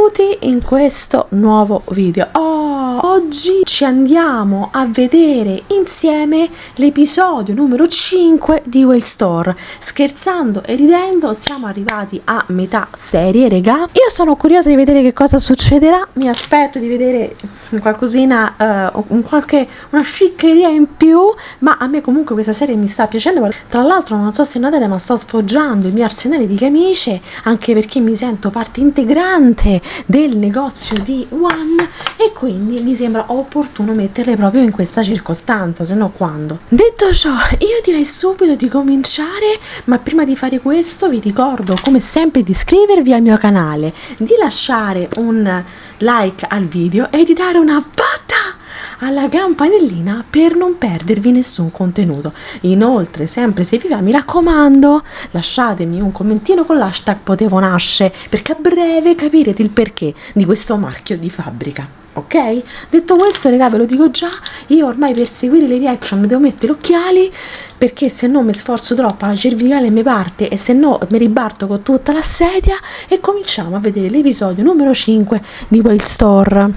Benvenuti in questo nuovo video. Oggi ci andiamo a vedere insieme l'episodio numero 5 di Whale Store. Scherzando e ridendo siamo arrivati a metà serie, regà. Io sono curiosa di vedere che cosa succederà. Mi aspetto di vedere qualcosina, una chic idea in più, ma a me comunque questa serie mi sta piacendo. Tra l'altro non so se notate, ma sto sfoggiando il mio arsenale di camicie, anche perché mi sento parte integrante del negozio di One e quindi mi sembra opportuno metterle proprio in questa circostanza, se no quando? Detto ciò, io direi subito di cominciare, ma prima di fare questo vi ricordo come sempre di iscrivervi al mio canale, di lasciare un like al video e di dare una botta alla campanellina per non perdervi nessun contenuto. Inoltre, sempre se vi va, mi raccomando, lasciatemi un commentino con l'hashtag Potevo Nasce, perché a breve capirete il perché di questo marchio di fabbrica. Ok? Detto questo, raga, ve lo dico già, io ormai per seguire le reaction mi devo mettere gli occhiali, perché se no mi sforzo troppo, la cervicale mi parte e se no mi ribatto con tutta la sedia. E cominciamo a vedere l'episodio numero 5 di Whale Store.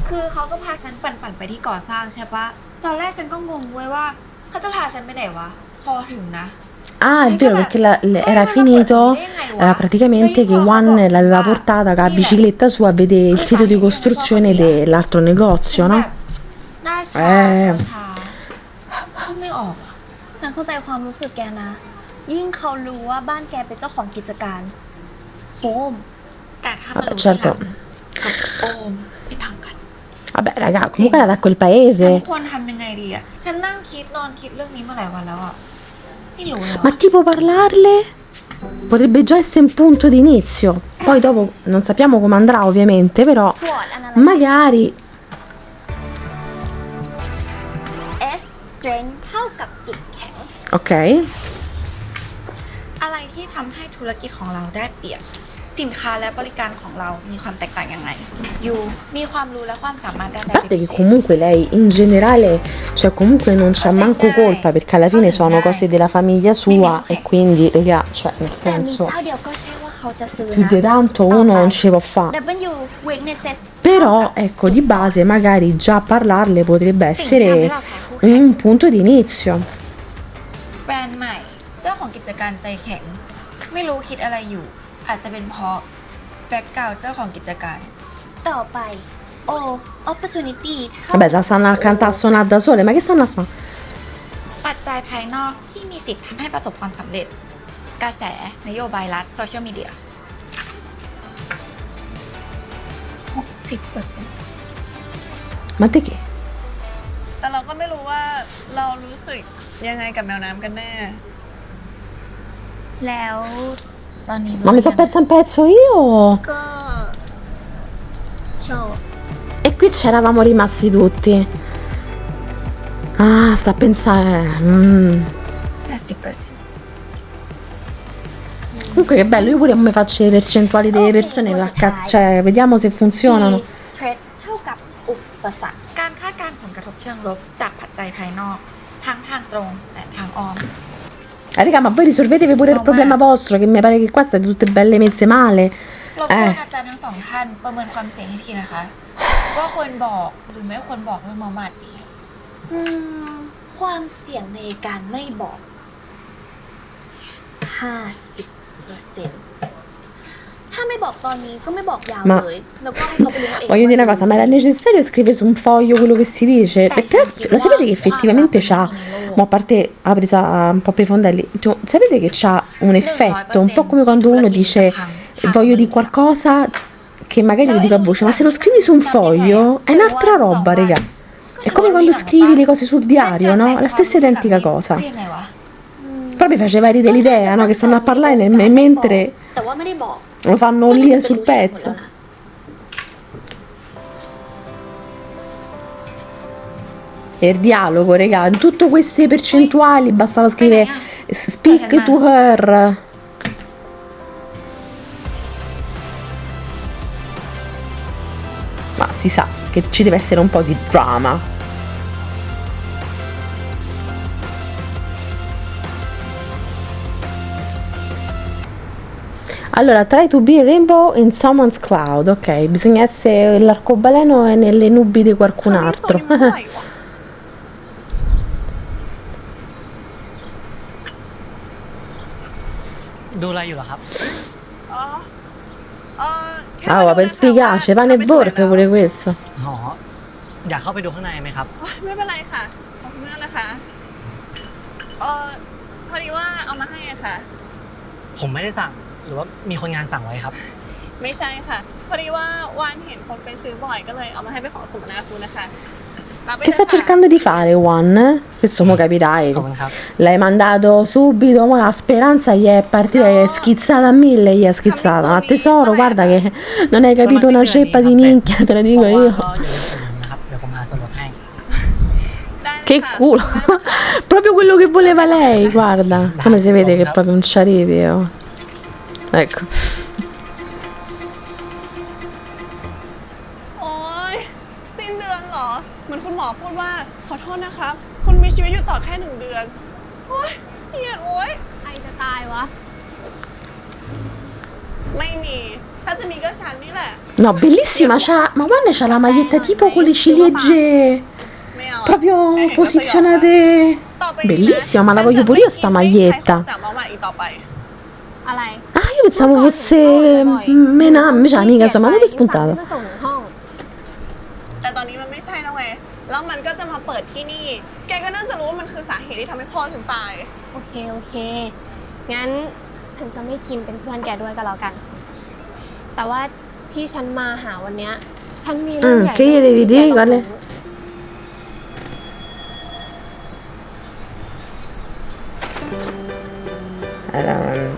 คือเขาก็พาฉันปั่นไปที่ก่อสร้างใช่ปะตอนแรกฉันก็งงเว้ยว่าเขาจะพาฉันไปไหนวะพอถึงนะ Ah, è vero, perché era finito praticamente che One l'aveva portata con la bicicletta su a vedere il sito di costruzione dell'altro negozio, no? หน้าชาพูดไม่ออกฉันเข้าใจความรู้สึกแกนะยิ่งเขารู้ว่าบ้านแกเป็นเจ้าของกิจการโอมแต่ถ้ามันรู้ Certo. กับโอมที่ต่างกัน Vabbè, raga, comunque era da quel ฉัน paese. ควรทำยังไงดีอะฉันนั่งคิดนอนคิดเรื่องนี้มาหลายวันแล้วอะไม่รู้เลย Ma tipo parlarle potrebbe già essere un punto di inizio. Poi dopo non sappiamo come andrà, ovviamente, però magari. S strength เท่ากับจุดแข็ง Ok. อะไรที่ทำให้ธุรกิจของเราได้เปรียบสินค้าและบริการของเรามีความแตกต่างยังไงยูมีความรู้และความสามารถด้านใด A parte che comunque lei in generale, cioè comunque non c'ha manco colpa, perché alla fine sono cose della famiglia sua e quindi, raga, cioè nel แต่มี senso, เจ้าเดียวก็ใช่ว่าเขาจะซื้อ più di นะ tanto uno non ci può fare. W weaknesses Però ecco, di base magari già parlarle potrebbe สิ่งที่ทำให้ essere เราแพ้คู่แข่ง un punto di inizio. แบรนด์ใหม่เจ้าของกิจการใจแข็งไม่รู้คิดอะไรอยู่อาจจะเป็นเพราะแบ็คกราวด์เจ้าของกิจการต่อไป O opportunity Vabbè, se stanno a cantare a suonare da sole, ma che stanno a fare? ปัจจัยภายนอกที่มีสิทธิ์ทำให้ประสบความสำเร็จกระแสนโยบายรัฐโซเชียลมีเดีย 60% Ma te che? แต่เราก็ไม่รู้ว่าเรารู้สึกยังไงกับแมวน้ำกันแน่ แล้วตอนนี้ Ma mi sono persa un pezzo io? ก็ชอบ E qui c'eravamo rimasti tutti. Ah, sta a pensare. 80% Comunque che bello, io pure come faccio le percentuali delle persone, cioè vediamo se funzionano. เทรดเท่ากับอุปสรรค การคาดการณ์ผลกระทบเชิงลบจากปัจจัยภายนอกทั้งทางตรงและทางอ้อม Raga, ma voi risolvetevi pure il problema vostro, che mi pare che qua state tutte belle messe male. รบกวนอาจารย์ทั้งสองท่านประเมินความเสี่ยงให้ทีนะคะ ว่าควรบอกหรือไม่ควรบอกเรื่องมอมัดดีความเสี่ยงในการไม่บอก 50%ถ้าไม่บอกตอนนี้ก็ไม่บอกยาวเลยแล้วก็ให้เขาไปรู้เอง Voglio dire una cosa, ma era necessario scrivere su un foglio quello che si dice? E però lo sapete che effettivamente c'ha, ma a parte la presa un po' per i fondelli, sapete che c'ha un effetto, un po' come quando uno dice voglio dire qualcosa che magari lo dico a voce, ma se lo scrivi su un foglio è un'altra roba, raga. È come quando scrivi le cose sul diario, no? La stessa identica cosa. ยังไงวะ Però mi faceva ridere l'idea, no? Che stanno a parlare mentre แต่ว่าไม่ได้บอก lo fanno lì sul pezzo. E il dialogo, raga, in tutte queste percentuali bastava scrivere speak to her. Ma si sa che ci deve essere un po' di drama. Allora, try to be a rainbow in someone's cloud. Ok, bisogna essere l'arcobaleno e nelle nubi di qualcun ครั้งที่ altro. สุดนี่มันเท่าไหร่วะ ดูอะไรอยู่เหรอครับ อ๋อแค่ Ah, มา ma ดู per นะคะว่า spiegarci, pane เรา e ไปถึงไหน volpe แล้ว pure questo. อ๋อ อยากเข้าไปดูข้างในไหมครับ โอ๊ยไม่เป็นไรค่ะ ขอบคุณมากนะคะ พอดีว่าเอามาให้อะค่ะ ผมไม่ได้สั่ง หรือว่ามีคนงานสั่งไว้ครับ ไม่ใช่ค่ะ พอดีว่าวานเห็นคนไปซื้อบ่อยก็เลยเอามาให้เป็นของสมนาคุณนะคะรับไป Che เถ sta อะค่ะ cercando di fare Juan? Questo mo capirai. ขอบคุณครับ L'hai mandato subito, ma la speranza gli è partita, gli è schizzata a 1000, gli è schizzata. Ma tesoro, guarda che non hai capito una ceppa di minchia, te lo ผ dico มว่า io. ก็อยู่นะครับ เดี๋ยวผมหาส่วนลดให้ ได้เลย Che ค่ะ culo! Proprio quello che voleva lei, guarda. Come si vede che è proprio un ciariti, oh. Ecco. โอ๊ยสิ้นเดือนเหรอ เหมือนคุณหมอพูดว่าขอโทษนะครับ คุณมีชีวิตอยู่ต่อแค่1 เดือน โอ๊ยเครียดโอ๊ย ใครจะตายวะ ไม่มี ถ้าจะมีก็ฉันนี่แหละ No, bellissima, ma Juan c'ha la maglietta tipo con le ciliegie ไม่เอาอะ proprio แค่เห็นก็สยองละ posizionate. ต่อไปนี้นะ Bellissima, ma la ฉัน voglio จะ pure ไม่ io sta คิดให้ใคร maglietta. เขาจับเมาส์มาอีกต่อไป อะไร Ah, io pensavo fosse Menà, invece amica, insomma, dove è spuntata? มาส่งถึงห้อง แต่ตอนนี้มันไม่ใช่แล้วไง แล้วมันก็จะมาเปิดที่นี่ แกก็น่าจะรู้ว่ามันคือสาเหตุที่ทำให้พ่อฉันตาย โอเค โอเค งั้นฉันจะไม่กินเป็นเพื่อนแกด้วยก็แล้วกัน แต่ว่าที่ฉันมาหาวันเนี้ย ฉันมีเรื่องใหญ่ che gli devi dire, guarda.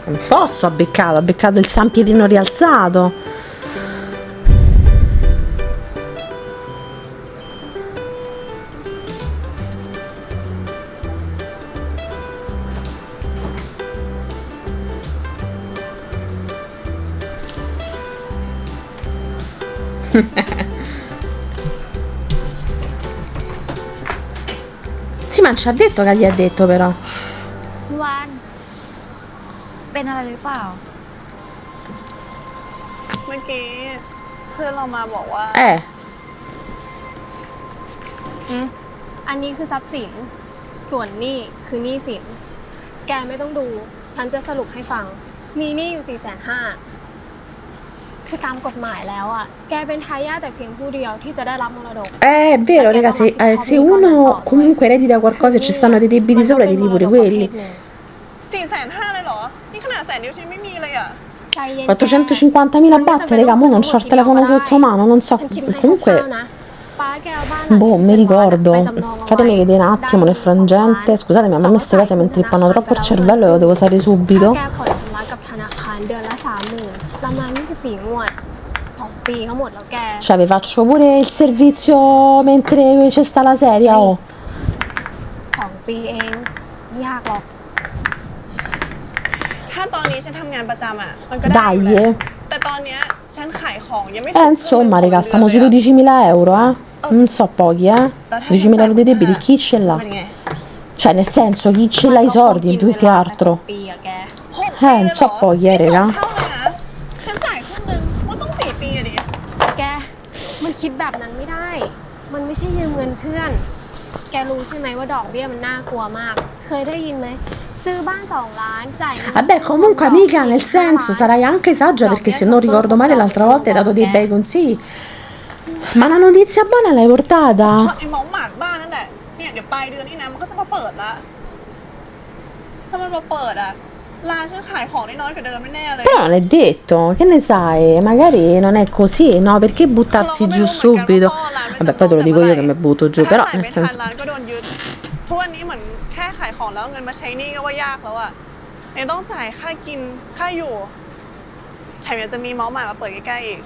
Un fosso ha beccato il San Pietrino rialzato. Sì, ma non ci ha detto che gli ha detto però. คุณวานเป็นอะไรหรือเปล่า เมื่อกี้เพื่อนเรามาบอกว่า อันนี้คือทรัพย์สิน ส่วนนี่คือหนี้สิน แกไม่ต้องดู ฉันจะสรุปให้ฟัง มีหนี้อยู่ 450,000 คือตามกฎหมายแล้วอ่ะ แกเป็นทายาทแต่เพียงผู้เดียวที่จะได้รับมรดก È vero, raga, se uno comunque eredita qualcosa e ci stanno dei debiti sopra, devi pure quelli. 450,000เลยเหรอ นี่ขนาดแสนเดียวฉันไม่มีเลยอ่ะ ใจเย็น 450.000 baht, raga, mo non c'ho il telefono sotto mano, non so. ฉันคิดให้ Comunque, คร่าวๆนะป้าแกเอาบ้านหลัง boh, นี้ mi ไป ricordo. จำนองเอาไว้ Fatemi vedere un attimo nel frangente. Scusatemi, ma a me queste cose mi intrippano troppo il cervello e lo devo sapere ถ้า subito. แกผ่อนชำระกับธนาคารเดือนละ 30,000 ประมาณ 24 งวด 2 ปีก็หมดแล้วแก Cioè, vi faccio pure il servizio mentre c'è sta la serie, oh. 2 ปีเองไม่ยากหรอก ถ้าตอนนี้ฉันทำงานประจำอ่ะ มันก็ได้อยู่ Dai, แล้ว eh. แต่ตอนเนี้ยฉันขายของยังไม่ถึง Insomma, ครึ่งหนึ่ง raga, ของ stiamo เดือน su เลยอะ 12.000 euro, eh. Non so pochi, eh. แล้วถ้าฉัน 12.000 euro di จ่าย debiti, chi ce จะ l'ha? เป็นไง Cioè, nel senso, chi ce l'ha i soldi più che altro? 6 ปีอะแก 6 ปีเลยเหรอ so pochi, นี่ raga. 2 เท่าเลยนะ ฉันจ่ายครึ่งหนึงว่าต้อง4 ปีอะดิ แก มันคิดแบบนั้นไม่ได้ มันไม่ใช่ยืมเงินเพื่อน แกรู้ใช่ไหมว่าดอกเบี้ยมันน่ากลัวมาก เคยได้ยินไหม ซื้อบ้าน 2 ล้านจ่ายเงิน Vabbè, comunque, amica, nel senso, sarai anche saggia perché se non ricordo male l'altra volta hai dato dei bei consigli. Ma la notizia buona l'hai เพราะ portata? ไอ้หมอหมาดบ้านนั่นแหละ เนี่ยเดี๋ยวปลายเดือนนี้นะมันก็จะมาเปิดละ ถ้ามันมาเปิดอ่ะ ร้านฉันขายของได้น้อยกว่าเดิมแน่ๆเลย Però non è detto, che ne sai, magari non è così, no? Perché buttarsi giù subito? Vabbè, poi te lo dico io che mi butto giù, แต่ però ถ้าขาย nel ไม่ทัน senso... ร้านก็โดนยึดทุกวันนี้เหมือนแค่ขายของแล้วเอาเงินมาใช้หนี้ก็ว่ายากแล้วอ่ะยังต้องจ่ายค่ากินค่าอยู่แถมยังจะมีเมาส์ใหม่มาเปิดใกล้ๆอีก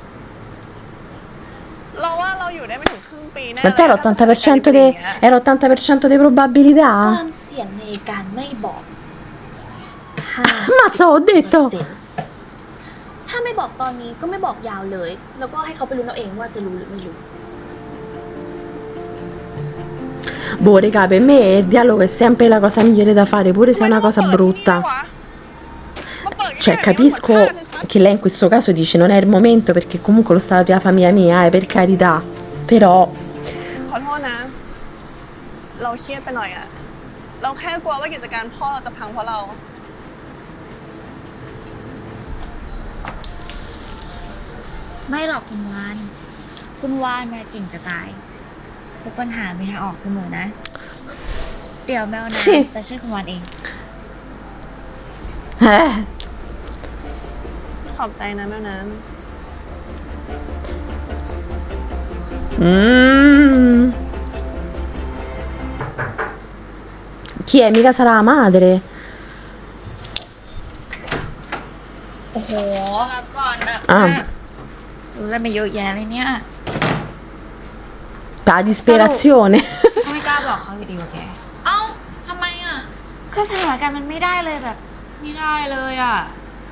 เราว่าเราอยู่ได้ไม่ถึงครึ่งปีแน่เลย Ma te era 80% di ค probabilità? วามเสี่ยงในการไม่บอก Ammazza, ho detto! ถ้าไม่บอกตอนนี้ก็ไม่บอกยาวเลย แล้วก็ให้เขาไปรู้เอาเองว่าจะรู้หรือไม่รู้ Boh, raga, per me il dialogo è sempre la cosa migliore da fare, pure se è una cosa brutta. Cioè, capisco che lei in questo caso dice non è il momento perché comunque lo stato della famiglia mia è per carità, però ขอโทษนะ เราเครียดไปหน่อยอะเราแค่กลัวว่ากิจการพ่อเราจะพังเพราะเรา ไม่หรอกคุณวาน คุณวานมาเก่งจะตายทุกปัญหามีทางออกเสมอนะ เดี๋ยวแมวน้ำจะช่วยคุณวานเอง ขอบใจนะแม่น้ chi è? Mica sarà la madre. โอ้โห รับก่อนแบบ อ่ะ ซื้ออะไรมาเยอะแยะเลยเนี่ย La disperazione. ก็ไม่กล้าบอกเขาอยู่ดีว่าแก เอ้าทำไมอ่ะ ก็สถานการณ์มันไม่ได้เลยแบบ ไม่ได้เลยอ่ะ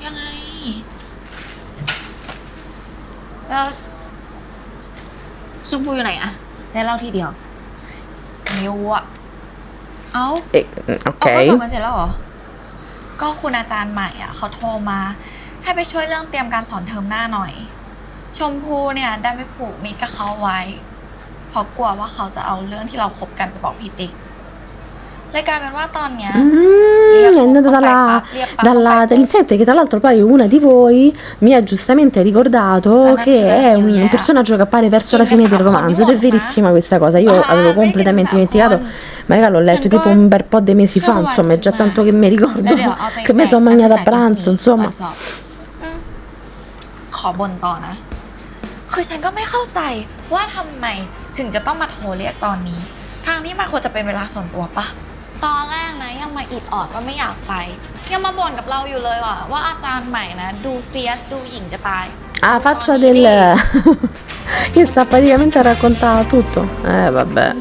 ยังไง แล้วชมพูอยู่ไหนอะจะเล่าทีเดียว มิวอะเอ้า เอาข้อสอบ Ok. กันเสร็จแล้วเหรอ ก็คุณอาจารย์ใหม่อ่ะเขาโทรมาให้ไปช่วยเรื่องเตรียมการสอนเทอมหน้าหน่อย ชมพูเนี่ยได้ไปผูกมิตรกับเขาไว้เพราะกลัวว่าเขาจะเอาเรื่องที่เราคบกันไปบอกพี่ติ๊กเลยกลายเป็นว่าตอนเนี้ย È andata dalla tenziente che tra l'altro poi una di voi mi ha giustamente ricordato che è un personaggio che appare verso la fine del romanzo ed è verissima questa cosa. Io avevo completamente dimenticato, magari l'ho letto tipo un bel po' dei mesi fa, insomma è già tanto che mi ricordo che me sono mangiata a pranzo, insomma. ขอบ่นต่อนะ คือฉันก็ไม่เข้าใจว่าทำไมถึงจะต้องมาโทรเรียกตอนนี้ ทางที่มันควรจะเป็นเวลาส่วนตัวปะ ตอนแรกนะยังมาอิดออดว่าไม่อยากไป ยังมาบ่นกับเราอยู่เลยว่าอาจารย์ใหม่นะดูเฟียสดูหญิงจะตาย Ah, faccia del... che sta praticamente a raccontare tutto. Vabbè.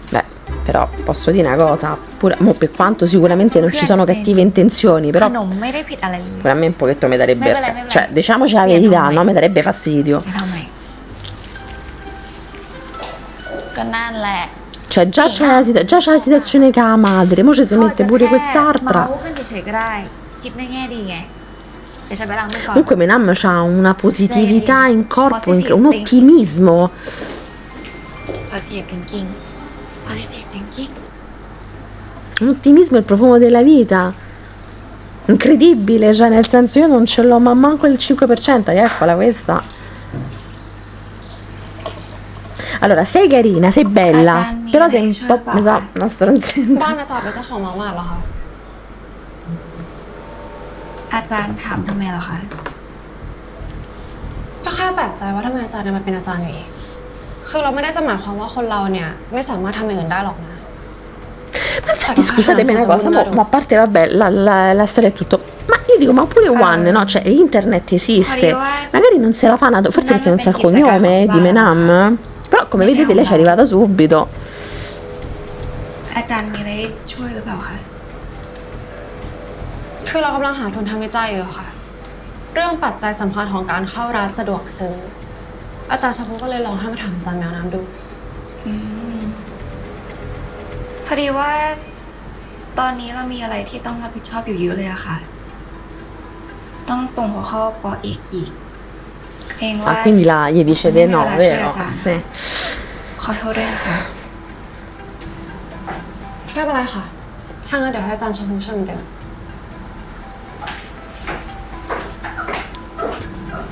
Beh, però posso dire una cosa, pure, mo, per quanto sicuramente non ci sono cattive intenzioni, ข però นมไม่ได้ผิดอะไรเลย pure a me un pochetto mi darebbe... Vabbè. Cioè, diciamoci la verità, no? Mi darebbe fastidio. ไม่ทำไม ก็นั่นแหละ Cioè, già c'è la situazione che la madre, mo ci si mette pure เมา quest'altra. กันเฉยๆก็ได้ คิดในแง่ดีไงเดี๋ยวฉันไปล้างมือก่อน Comunque Menam ha una positività in corpo, un ottimismo. positive thinking positive thinking Un ottimismo e il profumo della vita. Incredibile, cioè nel senso io non ce l'ho ma manco il 5%, eccola questa. Allora, sei carina, sei bella, però sei un po', mi sa, una บ้าน stronzetta. อาจารย์เป็นเจ้าของมาม่าเหรอคะ อาจารย์ถามทำไมเหรอคะ ก็แค่แปลกใจว่าทำไมอาจารย์ยังมาเป็นอาจารย์อยู่อีก คือเราไม่ได้จะหมายความว่าคนเราเนี่ยไม่สามารถทำอย่างอื่นได้หรอกนะ Ma infatti, scusatemi una cosa, ma a parte, vabbè, la storia è tutto. Ma io dico, ma pure One, no? Cioè, internet esiste. Magari non se la fa, forse perché non sa il cognome di Menam. Però, come vedete, lei ci è arrivata subito. อาจารย์มีอะไรช่วยหรือเปล่าคะ คือเรากำลังหาทุนทำวิจัยอยู่ค่ะ เรื่องปัจจัยสำคัญของการเข้าร้านสะดวกซื้อ อาจารย์ชาพูก็เลยลองให้มาถามอาจารย์แมวน้ำดู พอดีว่าตอนนี้เรามีอะไรที่ต้องรับผิดชอบอยู่เยอะเลยอะค่ะ ต้องส่งหัวข้อปอเอกอีกเองว่า Ah, quindi gli dice di no, vero? Sì. ขอโทษด้วยนะคะ ไม่เป็นไรค่ะ ถ้างั้นเดี๋ยวให้อาจารย์ชาพูช่วยเหมือนเดิม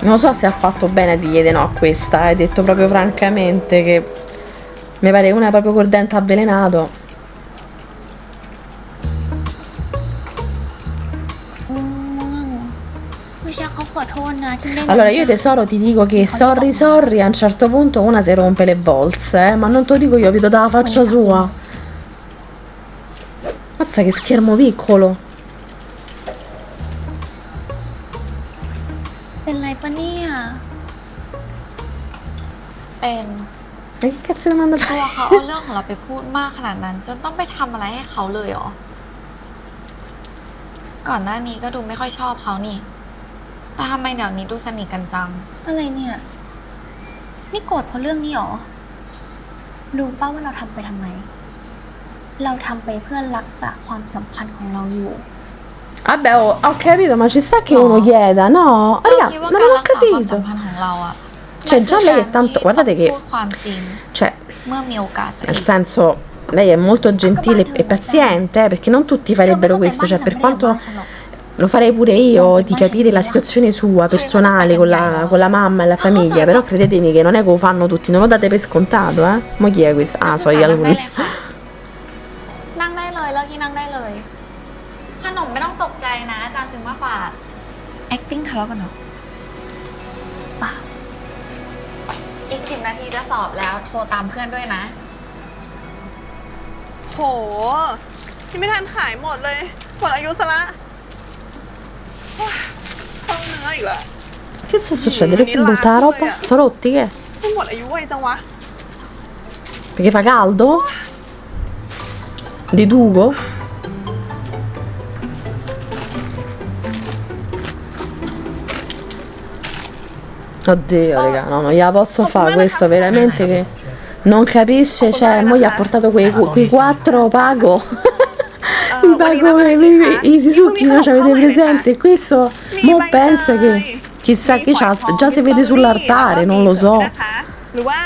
Non so se ha fatto bene a dirgli di no a questa, hai detto proprio francamente che mi pare una proprio col dente avvelenato. ไม่ใช่เขาขอโทษนะที่เล่น Allora io tesoro ti dico che sorry a un certo punto una si rompe le bolse, ma non te lo dico io, vedo dalla faccia sua. Mazza che schermo piccolo. เป็นไรปะเนี่ย เป็น Ma che cazzo domanda ตัว fai? เขาเอาเรื่องของเราไปพูดมากขนาดนั้น จนต้องไปทำอะไรให้เขาเลยเหรอ ก่อนหน้านี้ก็ดูไม่ค่อยชอบเขานี่ แต่ทำไมเดี๋ยวนี้ดูสนิทกันจัง อะไรเนี่ย นี่โกรธเพราะเรื่องนี้หรอ รู้ป่าว่าเราทำไปทำไม เราทำไปเพื่อรักษาความสัมพันธ์ของเราอยู่ Vabbè, ho capito, ma ci sta che No. uno chieda, no? เรา Raga, คิดว่า ma การ non ho รักษาความสั capito. มพันธ์ของเราอะ Cioè, มัน già คือ lei การ è tanto, ที่ guardate ต้อง che, พูดความจริง cioè, เมื่อมีโอกาสสัก nel ที senso, lei è molto gentile e paziente, perché non tutti farebbero questo, cioè, per quanto lo farei pure io, di capire la situazione sua, personale, con la mamma e la famiglia, però credetemi che non è che lo fanno tutti, non lo date per scontato, eh? Ma chi è questo? Ah, so gli นั่งได้ alunni. เลยค่ะ นั่งได้เลยแล้วที่นั่งได้เลย ขนมไม่ต้องตกใจนะอาจารย์ซื้อมาฝาก acting ทะเลาะกันเหรอ อีก10 นาทีจะสอบแล้วโทรตามเพื่อนด้วยนะ โหที่ไม่ทันขายหมดเลยหมดอายุซะละโอ๊ยเข้าเนื้ออีกแล้ว Che sta succedendo? Che butta la roba? Sono rotti che? หมดอายุไวจังวะ Perché fa caldo? Di Dugo? Oddio, raga, no, non gliela posso fare questo, veramente che non capisce, cioè, mo gli ha portato quei 4 pago. I pago i Suzuki, no, ci avete presente? E questo mo pensa che chissà che c'ha, già si vede sull'altare, non lo so. หรือว่า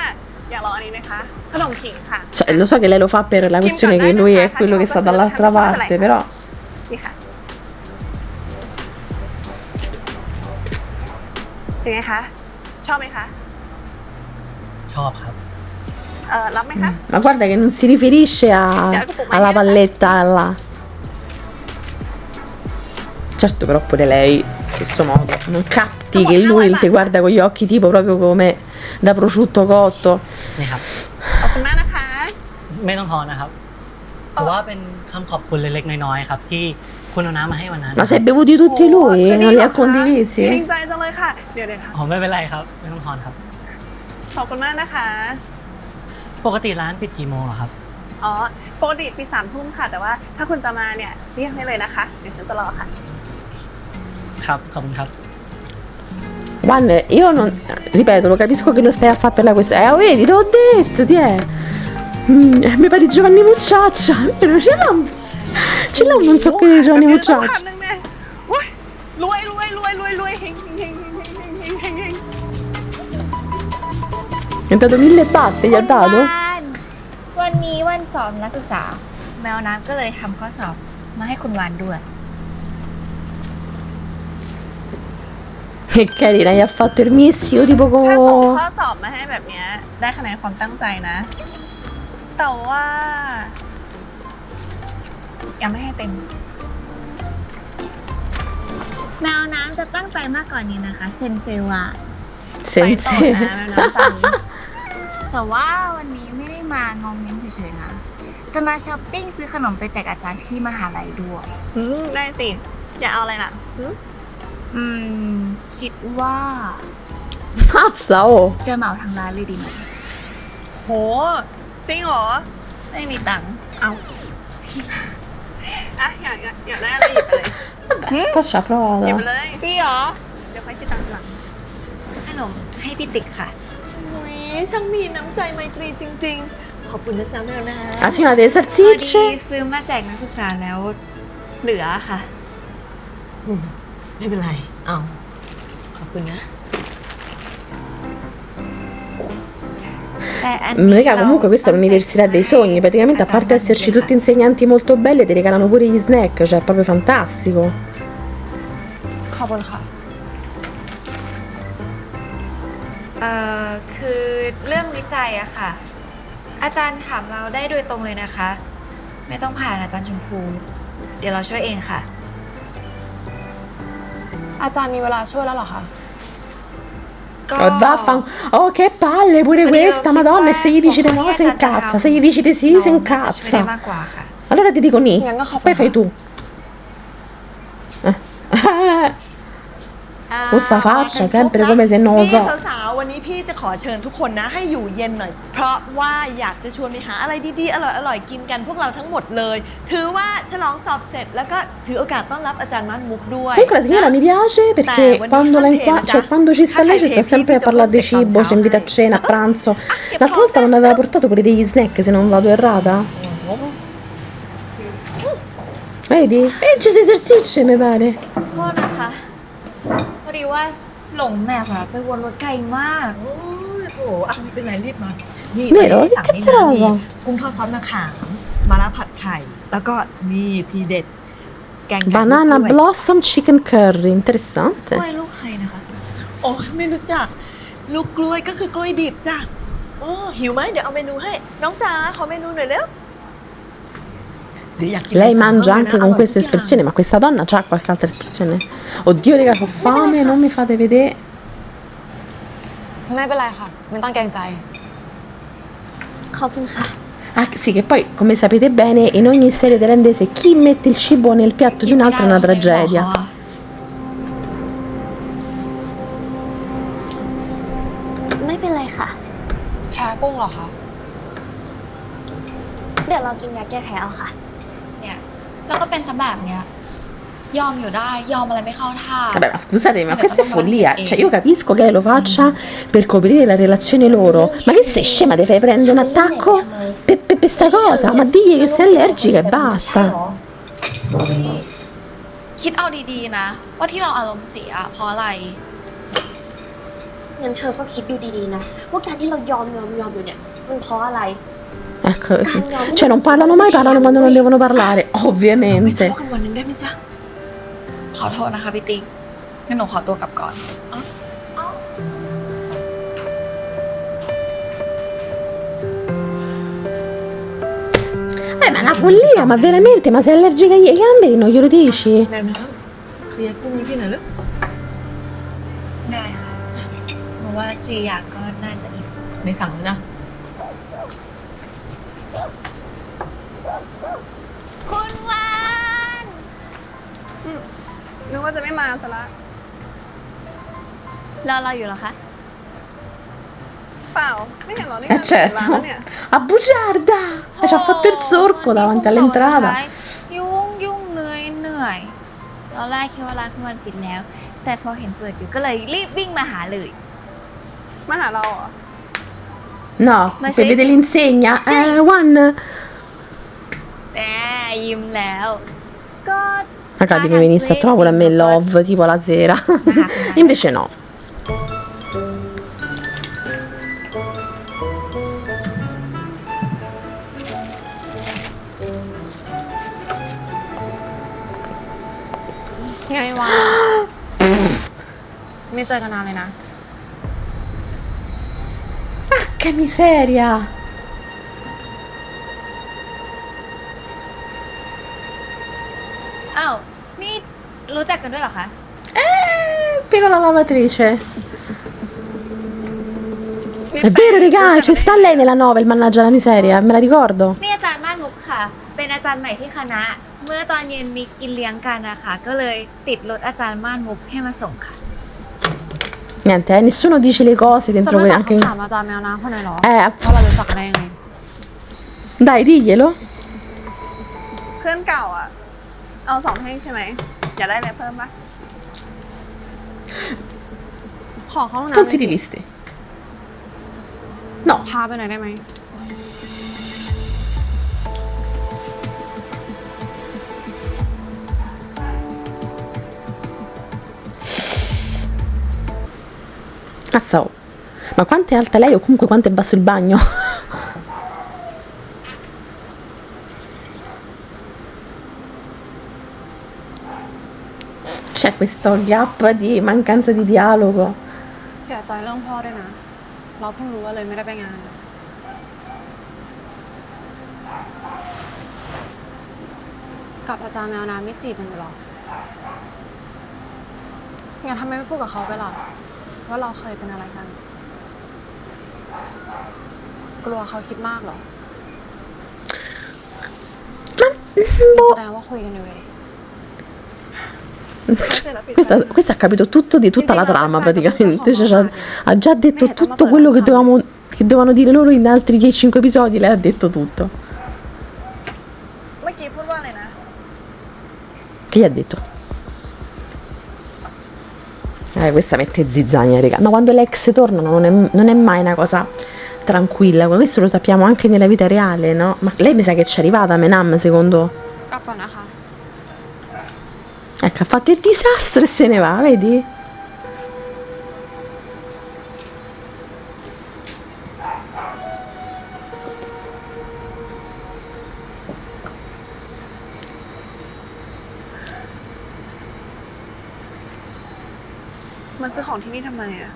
อยากลองอันนี้ไหมคะขนมขิงค่ะ Cioè, lo so che lei lo fa per la questione che lui è quello che sta dall'altra parte, però นี่ค่ะเป็นไงคะชอบไหมคะ ชอบครับ รับไหมคะ ma guarda che non si riferisce alla palletta là. Certo, però pure lei in questo modo non capti che lui ti guarda con gli occhi tipo proprio come da prosciutto cotto. นี่ครับ ขอบคุณมากนะคะ ไม่ต้องทอนนะครับถือว่าเป็นคำขอบคุณเล็กๆน้อยๆครับ ที่คุณเอาน้ำมาให้วันนั้น Ma se bevuti tutti lui, non li ha ดี condivisi? ใจจังเลยค่ะ เดี๋ยวค่ะ อ๋อไม่เป็นไรครับ ไม่ต้องทอนครับ ขอบคุณมากนะคะ ปกติร้านปิดกี่โมงเหรอครับ อ๋อ ปกติปี3 ทุ่มค่ะ แต่ว่าถ้าคุณจะมาเนี่ยเรียกได้เลยนะคะ เดี๋ยวฉันจะรอค่ะ ครับ ขอบคุณครับ Guarda, io non. Ripeto, lo capisco che lo stai a fare per la questione. Vedi, te l'ho detto, ti è. Mi pare di Giovanni Mucciaccia. Vero, ce l'ha un non so che di Giovanni แบบนี้ Mucciaccia. ต้องทำหนึ่งแน่โอ๊ยรวยรวยรวยรวยรวยเฮงเฮงเฮงเฮงเฮงเฮงเฮง Mi ha dato 1000 batte, gli ha dato? วันนี้วันสอบนักศึกษา แมวน้ำก็เลยทำข้อสอบมาให้คุณวานด้วย Che carina, gli ha fatto il missio tipo ถ้าส่ง come. ข้อสอบมาให้แบบเนี้ยได้คะแนนความตั้งใจนะ แต่ว่า ยังไม่ให้เต็ม แมวน้ำจะตั้งใจมากกว่านี้นะคะ เซนเซวา ไปต่อ Senza. นะแม่น้ำจัง แต่ว่าวันนี้ไม่ได้มางองเง้มเฉยๆนะ จะมาช้อปปิ้งซื้อขนมไปแจกอาจารย์ที่มหาลัยด้วย ได้สิ อยากเอาอะไรล่ะ คิดว่า Mazza, oh. จะเหมาทางร้านเลยดีไหม โห จริงเหรอ ไม่มีตังค์ เอาอ่ะอยากได้อะไรหยิบไปเลย Faccia หยิบ provata. ไปเลยพี่เหรอ เดี๋ยวค่อยคิดตังค์ทีหลัง ขนมให้พี่ติ๊กค่ะ อุ๊ยช่างมีน้ำใจไมตรีจริงๆ ขอบคุณนะจ๊ะแมวนะ La signora delle พอดี salsicce. ซื้อมาแจกนักศึกษาแล้วเหลือค่ะ ไม่เป็นไร เอาขอบคุณนะ แต่อันนี้ Raga, comunque questa è l'università dei sogni. Praticamente, a parte esserci tutti insegnanti molto belli, ti regalano pure gli snack, cioè è proprio fantastico. ขอบคุณค่ะ คือเรื่องวิจัยอะค่ะ อาจารย์ถามเราได้โดยตรงเลยนะคะ ไม่ต้องผ่านอาจารย์ชมพู เดี๋ยวเราช่วยเองค่ะ อาจารย์มีเวลาช่วยแล้วเหรอคะ ก็ Oh, oh, che palle pure questa, madonna. E se gli dici di no, si incazza. Se gli dici di sì, si น้องน่าจะช่วยได้ incazza. มากกว่าค่ะ Allora ti dico ni.งั้นก็ขอบคุณ Poi fai tu. Questa faccia, sempre come se non lo นี่ so. สาวๆวันนี้พี่จะขอเชิญทุกคนนะให้อยู่เย็นหน่อย เพราะว่าอยากจะชวนไปหาอะไรดีๆ อร่อยๆ กินกันพวกเราทั้งหมดเลย ถือว่าฉลองสอบเสร็จแล้วก็ถือโอกาสต้อนรับอาจารย์มั่นมุกด้วย Comunque la signora mi piace perché quando la cioè quando ci sta lei ci sta sempre a parlare di cibo, ci invita a cena, a pranzo. L'altra volta non aveva portato pure degli snack, se non vado errata. Vedi? E ci si esercizia, mi pare. โทษนะคะ พอดีว่าหลงแมพอะไปวนรถไกลมาก โอ้ยโอ้โหอ่ะไม่เป็นไรรีบมา นี่ Vero? สั่ง Che นี่ cazzo นะนี่ roba? กุ้งทอดซอสมะขามมะระผัดไข่ แล้วก็นี่ทีเด็ด แกงไก่ Banana ลูกกล้วย blossom chicken curry, interessante. กล้วยลูกใครนะคะ โอ้ยไม่รู้จัก ลูกกล้วยก็คือกล้วยดิบจ้ะโอ้หิวไหมเดี๋ยวเอาเมนูให้ น้องจ๋าขอเมนูหน่อยเร็วเดี๋ยวอยากกิน Lei อะไรสั่ง mangia เข้า anche มานะ con อร่อย questa ทุกอย่าง espressione, ma questa donna c'ha qualche altra espressione? Oddio, raga, ho fame, non mi fate vedere. ไม่เป็นไรค่ะ ไม่ต้องเกรงใจ ขอบคุณค่ะ Ah, sì, che poi, come sapete bene, in ogni serie thailandese chi mette il cibo nel piatto di un altro è una tragedia. ไม่เป็นไรค่ะ แพ้กุ้งเหรอคะ เดี๋ยวเรากินยาแก้แพ้เอาค่ะ เนี่ยแล้วก็เป็นซะแบบเนี้ยยอมอยู่ได้ยอมอะไรไม่เข้าท่า Vabbè, ma scusate, ma questa è follia. Cioè, io capisco che lei lo faccia per coprire la relazione loro, ma che sei scema, ti fai prendere un attacco per sta cosa? Ma digli che sei allergica e basta. คิดเอาดีๆนะ ว่าที่เราอารมณ์เสียเพราะอะไร งั้นเธอก็คิดดูดีๆนะ ว่าการที่เรายอมอยู่เนี่ย มันเพราะอะไร Ecco, cioè non parlano mai, parlano quando non devono parlare, ไม่ทะ ovviamente. เลาะกันวันหนึงได้ไหมจ๊ะ ขอโทษนะคะพี่ติ๊กงั้นหนูขอตัวกลับก่อน Ma una follia, ma veramente, ma sei allergica ai gamberi, non glielo dici? แม่น้ำเคลียร์กุ้งนี้พี่หน่อยลูก ได้ค่ะหนูว่า4 อย่างก็น่าจะอิ่ม ไม่สั่งนะ คุณวาน นึกว่าจะไม่มาซะละ รอเราอยู่เหรอคะ เปล่า ไม่เห็นเหรอนี่ certo. ร้านเนี่ย A bugiarda! Ci ha fatto il sorco davanti all'entrata. ยุ่งเหนื่อยตอนแรกคิดว่าร้านคุณวันปิดแล้ว แต่พอเห็นเปิดอยู่ก็เลยรีบวิ่งมาหาเลย มาหาเราเหรอ No, Ma per sei- vedere l'insegna. One. แหมยิ้มแล้ว ก็ Magari mi venisse a trovare a me love, tipo la sera. Invece no. Che ไงวะ ไม่เจอกันนานเลยนะ Che miseria! อ้าว นี่รู้จักกันด้วยเหรอคะ Piccola lavatrice. È vero, raga, ci sta lei nella novel, mannaggia la miseria, me la ricordo. นี่อาจารย์ม่านมุกค่ะ เป็นอาจารย์ใหม่ที่คณะ เมื่อตอนเย็นมีกินเลี้ยงกันนะคะก็เลยติดรถอาจารย์ม่านมุกให้มาส่งค่ะ Niente, nessuno dice le cose จะ dentro ไม่ que- ตอบ anche. คำถามอาจารย์แมวน้ำคนไหนหรอ Eh, ว่าเรารู้จักกันได้ยังไง dai, diglielo. เพื่อนเก่าอ่ะ เอา2 แท่งใช่ไหม อยากได้อะไรเพิ่มปะ ขอเข้าห้องน้ำหน่อย Punti di สิ vista. No, พาไปหน่อยได้ไหม cazzo. Ma quanto è alta lei o comunque quanto è basso il bagno? C'è questo gap di mancanza di dialogo. เสียใจเรื่องพ่อด้วยนะ เราเพิ่งรู้ว่าเลยไม่ได้ไปงาน กับอาจารย์แมวน้ำไม่จีบกันอยู่หรองั้นทำไมไม่พูดกับเขาไปล่ะ ว่าเราเคยเป็นอะไรกัน กลัวเขาคิดมากเหรอ แสดงว่าคุยกันอยู่เลย Questa ha capito tutto di tutta la trama praticamente. Cioè, ha già detto tutto quello che dovevano dire loro in altri 5 episodi. Lei ha detto tutto. เมื่อกี้พูดว่าอะไรนะ Che gli ha detto? Questa mette zizzania, raga. Ma quando le ex tornano non è mai una cosa tranquilla. Questo lo sappiamo anche nella vita reale, no? Ma lei mi sa che ci è arrivata a Menam, secondo? กลับก่อนนะคะ Ecco, ha fatto il disastro e se ne va, vedi?มันซื้อของที่นี่ทำไมอะ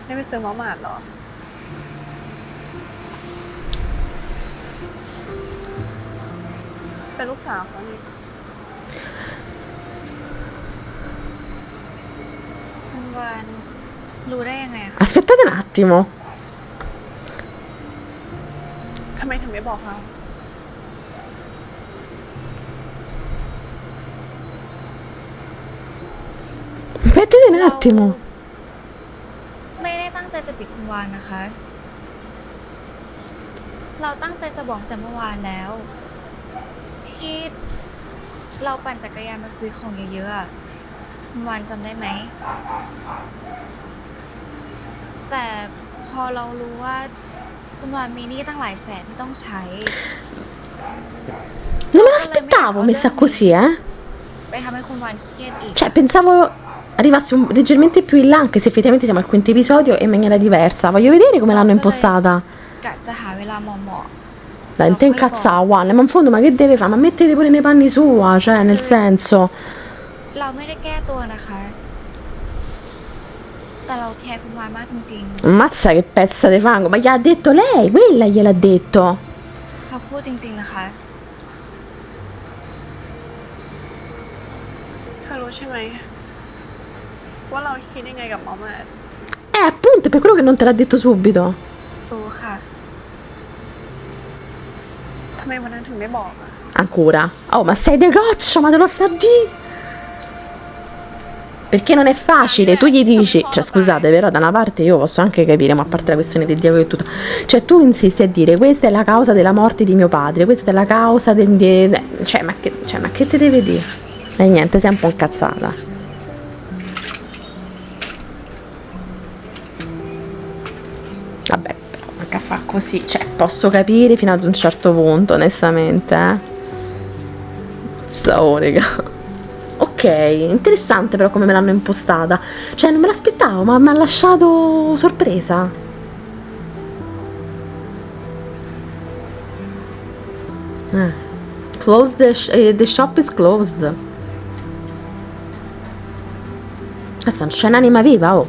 ไม่ไปซื้อมาม่าเหรอ เป็นลูกสาวเขานี่ คุณวานรู้ได้ยังไงคะ Aspettate un attimo. ทำไมถึงไม่บอกเรา Aspettate un attimo. ไม่ได้ตั้งใจจะปิดคุณวานนะคะ เราตั้งใจจะบอกแต่เมื่อวานแล้ว ที่เราปั่นจักรยานมาซื้อของเยอะๆอะคุณวานจำได้ไหม แต่พอเรารู้ว่าคุณวานมีหนี้ตั้งหลายแสนที่ต้องใช้ Non me l'aspettavo messa così, eh. ไปทำให้คุณวานเครียดอีก Cioè, pensavo arrivasse leggermente più in là, anche se effettivamente siamo al quinto episodio e in maniera diversa. Voglio vedere come l'hanno impostata. กะจะหาเวลาเหมาะ Dai, non te incazzava, Juan, ma in fondo, ma che deve fare? Ma mettete pure nei panni sua, cioè, nel senso. ๆเราไม่ได้แก้ตัวนะคะ แต่เราแคร์คุณวานมากจริง Ammazza che pezza di fango, ma gli ha detto lei, quella gliel'ha detto. ๆเราพูดจริงๆนะคะ เธอรู้ใช่ไหม ว่าเราคิดยังไงกับหมอแมท Appunto, è per quello che non te l'ha detto subito. รู้ค่ะ ทำไมวันนั้นถึงไม่บอกอะ Ancora. Oh, ma sei de goccia, ma te lo sta di. Perché non è facile, tu gli dici, cioè scusate, però da una parte io posso anche capire, ma a parte la questione del diavolo e tutto, cioè tu insisti a dire questa è la causa della morte di mio padre, questa è la causa cioè ma che te deve dire? E niente, sei un po' incazzata. Vabbè, però manca a fa così, cioè posso capire fino ad un certo punto, onestamente, So, raga. Ok, interessante però come me l'hanno impostata. Cioè, non me l'aspettavo, ma mi ha lasciato sorpresa. Closed the shop is closed. Adesso non c'è un'anima viva, oh.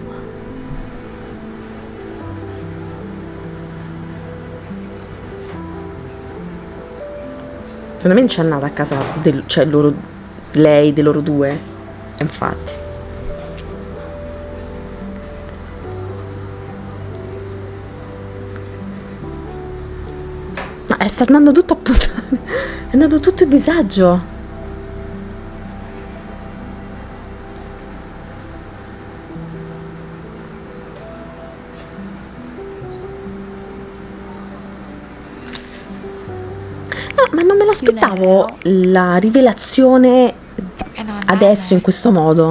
Secondo me non c'è nata a casa cioè lei, dei loro due. Infatti. Ma sta andando tutto a puttane. È andato tutto in disagio. No, ma non me l'aspettavo la rivelazione ไปนอนบ้าน adesso นะ in questo modo.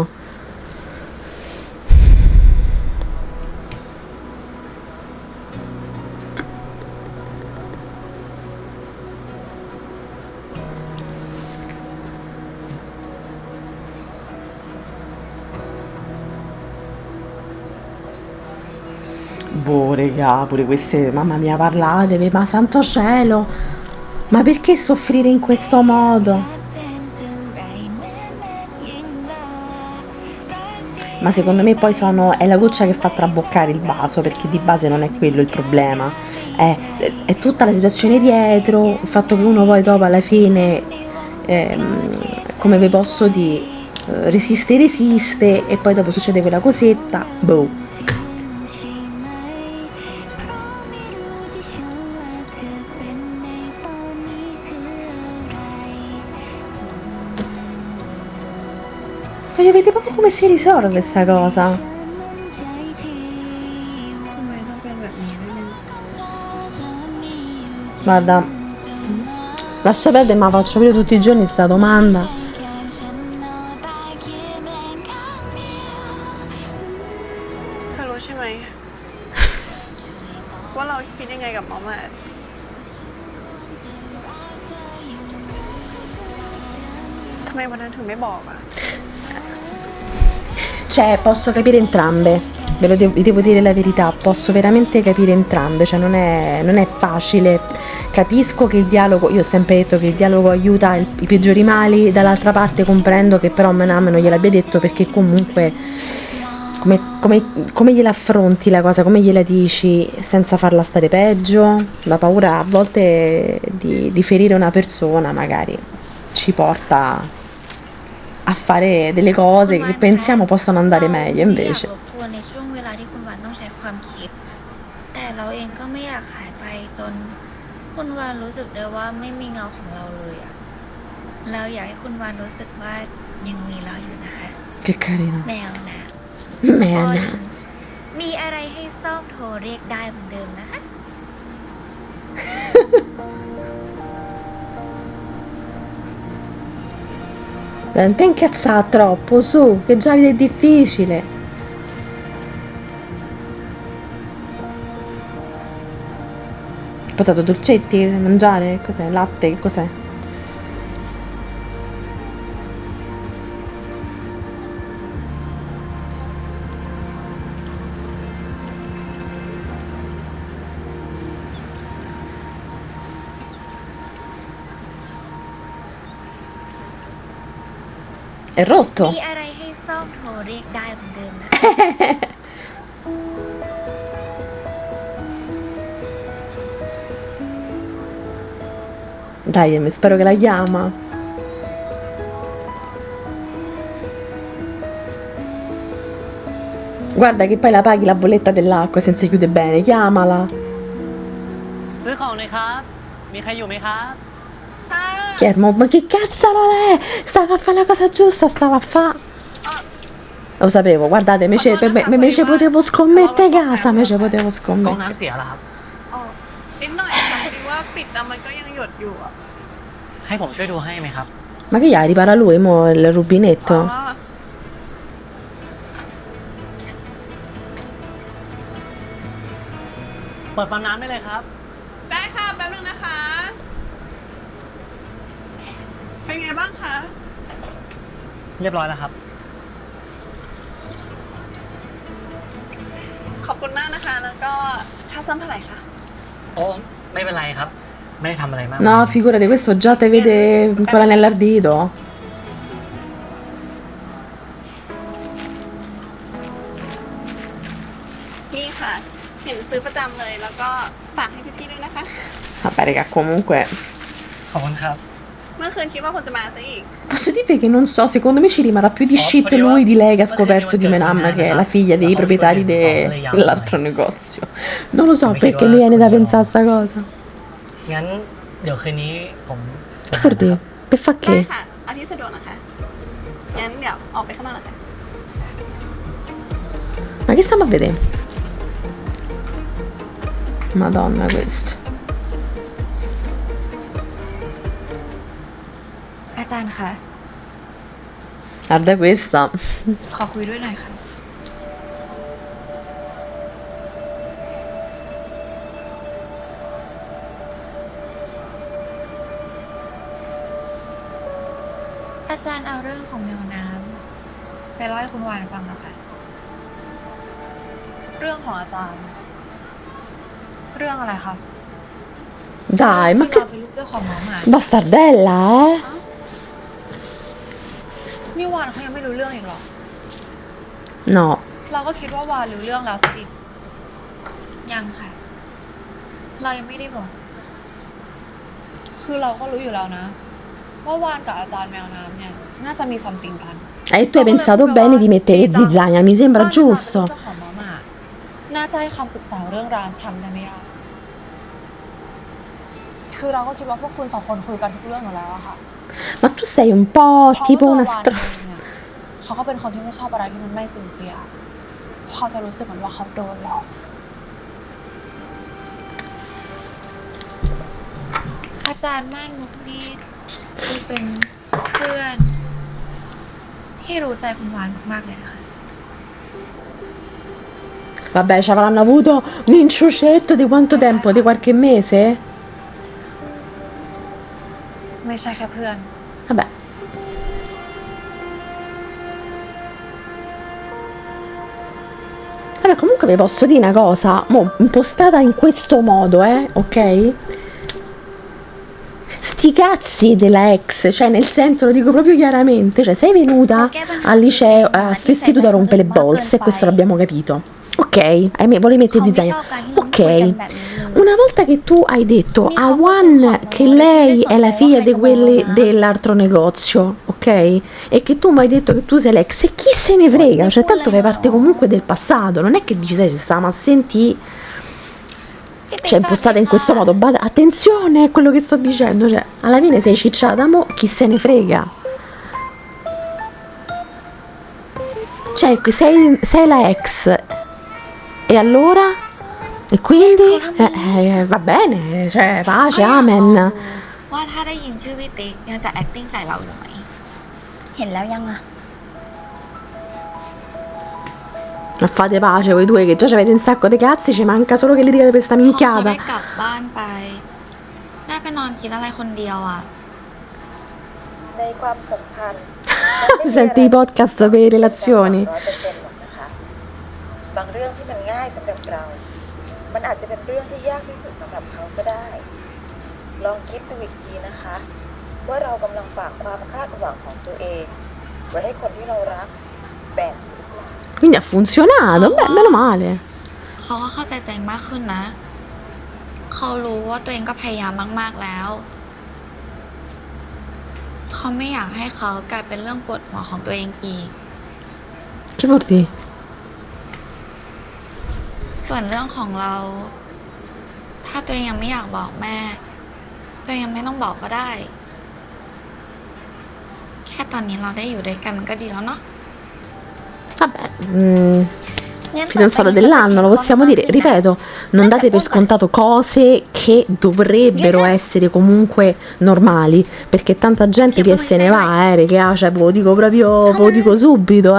Boh, regà, pure queste, mamma mia, parlatevi, ma santo cielo, ma perché soffrire in questo modo? Ma secondo me poi è la goccia che fa traboccare il vaso, perché di base non è quello il problema, è tutta la situazione dietro, il fatto che uno poi dopo alla fine, come vi posso dire, resiste e poi dopo succede quella cosetta, boh. Voglio vedere proprio come si risolve sta cosa. ทำไมต้องเป็นแบบนี้ด้วยเนี่ย Guarda, lascia perdere, ma faccio vedere tutti i giorni sta domanda. เธอรู้ใช่ไหม ว่าเราคิดยังไงกับหมอแมท ทำไมวันนั้นถึงไม่บอกอะ Cioè, posso capire entrambe, vi devo dire la verità, posso veramente capire entrambe, cioè non è facile. Capisco che il dialogo, io ho sempre detto che il dialogo aiuta i peggiori mali, dall'altra parte comprendo che però Manam non gliel'abbia detto perché comunque come gliela affronti la cosa, come gliela dici senza farla stare peggio, la paura a volte di ferire una persona magari ci porta a fare delle cose che pensiamo possano andare meglio invece. รบกวนในช่วงเวลาที่คุณวานต้องใช้ความคิด แต่เราเองก็ไม่อยากหายไปจนคุณวานรู้สึกได้ว่าไม่มีเงาของเราเลยอะเราอยากให้คุณวานรู้สึกว่ายังมีเราอยู่นะคะ Che carino. แมวนะ Mena. มีอะไรให้ซ่อมโทรเรียกได้เหมือนเดิมนะคะ Non ti incazzare troppo, su, che già è difficile. Portato dolcetti da mangiare? Cos'è? Latte? Che cos'è? È rotto? มีอะไรให้ซ่อมโทรเรียกได้เหมือนเดิมนะคะ Dai, spero che la chiama. Guarda che poi la paghi la bolletta dell'acqua se non si chiude bene, chiamala. ซื้อของหน่อยครับ มีใครอยู่ไหมครับ Chiarmo, ma che cazzolo è? Stava a fare la cosa giusta, stava a fare. Lo sapevo, guardate, me ci potevo scommettere casa, me ci potevo กอง scommettere. น้ำเสียเหรอครับ อ๋อนิดหน่อยค่ะพอดีว่าปิดแล้วมันก็ยังหยดอยู่อะ ให้ผมช่วยดูให้ไหมครับ Ma che gli ripara lui, mo, il rubinetto? อ๋อ เปิดปั๊มน้ำได้เลยครับ ได้ค่ะแป๊บนึงนะคะ เป็นไงบ้างคะ เรียบร้อยแล้วครับ ขอบคุณมากนะคะ แล้วก็ค่าซ่อมเท่าไหร่คะ โอ้ไม่เป็นไรครับ ไม่ได้ทำอะไรมาก No, figurati, questo già te vede ancora nell'ardito. นี่ค่ะ เห็นซื้อประจำเลย แล้วก็ฝากให้พี่ๆด้วยนะคะ Vabbè, raga, comunque ขอบคุณครับ เมื่อคืนคิดว่าคุณจะมาซะอีก posso dire che non so, secondo me ci rimarrà più di shit lui di lei che ha scoperto di Menam, che è la figlia dei proprietari dell'altro negozio. Non lo so perché mi viene da pensare a sta cosa. งั้นเดี๋ยวคืนนี้ผม Che vuol dire? Per fa ได้ che? ค่ะเอาที่สะดวกนะคะ งั้นเดี๋ยวออกไปข้างนอกนะคะ Ma che stiamo a vedere? Madonna questo. อาจารย์คะ Guarda questa. ขอคุยด้วยหน่อยค่ะ อาจารย์เอาเรื่องของแมวน้ำไปเล่าให้คุณวานฟังแล้วค่ะ เรื่องของอาจารย์ เรื่องอะไรคะ Dai, ma ที่เรา che เป็นลูกเจ้าของน้องหมา bastardella, eh? นี่วานเขายังไม่รู้เรื่องอีกเหรอ No. เราก็คิดว่าวานรู้เรื่องแล้วสิ ยังค่ะ เรายังไม่ได้บอก คือเราก็รู้อยู่แล้วนะ ว่าวานกับอาจารย์แมวน้ำเนี่ย น่าจะมีซัมติงกัน E tu hai pensato bene di mettere zizzania, mi sembra เจ้า giusto. ของน้องหมาน่าจะให้คำปรึกษาเรื่องร้านชำได้ไหมอะคือเราก็คิดว่าพวกคุณสองคนคุยกันทุกเรื่องอยู่แล้วอะค่ะ Ma tu sei un po' เพราะ tipo ว่า una ตัววาน str... เองเนี่ยเขาก็เป็นคนที่ไม่ชอบอะไรที่มันไม่สินเสียเพราะเขาจะรู้สึกเหมือนว่าเขาโดนหลอก อาจารย์ม่านมุกนี่คือเป็นเพื่อน ที่รู้ใจคุณวานมากๆเลยนะคะ Vabbè, ci avranno avuto un inciucetto di quanto tempo? Di qualche mese? ไม่ใช่แค่เพื่อน Vabbè. Vabbè, comunque vi posso dire una cosa, mo, impostata in questo modo, ok? Sti cazzi della ex, cioè nel senso, lo dico proprio chiaramente, cioè sei venuta al liceo, a sto istituto a rompere le bolse, questo l'abbiamo capito. Ok, volevi mettere zizzania. Ok, una volta che tu hai detto a One che lei è la figlia di quelli dell'altro negozio, ok? E che tu mi hai detto che tu sei l'ex, e chi se ne frega? Cioè tanto fai parte comunque del passato, non è che dici ci stavamo a sentire. Cioè impostata in questo modo, attenzione a quello che sto dicendo, cioè alla fine sei cicciata, mo chi se ne frega? Cioè sei la ex, e allora? E quindi? Va bene, cioè pace, amen. ว่าถ้าได้ยินชื่อพี่ติ๊กยังจะ acting ใส่เราอยู่ไหม เห็นแล้วยังอะ Ma fate pace voi due che già avete un sacco di cazzi, ci manca solo che litigate per sta พอเขา minchiata. ได้กลับบ้านไป ได้ไปนอนคิดอะไรคนเดียวอ่ะ ในความสัมพันธ์ Senti i podcast per le relazioni. 100%หรอกนะคะ บางเรื่องที่มันง่ายสำหรับเรา มันอาจจะเป็นเรื่องที่ยากที่สุดสำหรับเขาก็ได้ ลองคิดดูอีกทีนะคะ ว่าเรากำลังฝากความคาดหวังของตัวเอง ไว้ให้คนที่เรารักแบบนี้หรือเปล่า Quindi ha funzionato, beh, meno male. เขาก็เข้าใจตัวเองมากขึ้นนะ เขารู้ว่าตัวเองก็พยายามมากๆแล้ว เขาไม่อยากให้เขากลายเป็นเรื่องปวดหัวของตัวเองอีก Che vuol dire? ส่วนเรื่องของเรา ถ้าตัวเองยังไม่อยากบอกแม่ ตัวเองยังไม่ต้องบอกก็ได้ แค่ตอนนี้เราได้อยู่ด้วยกันมันก็ดีแล้วเนาะ Vabbè, fidanzato dell'anno, lo possiamo dire. Ripeto, non date per scontato cose che dovrebbero essere comunque normali, perché tanta gente che se ne va, regà, cioè, ve lo dico proprio, ve lo dico subito,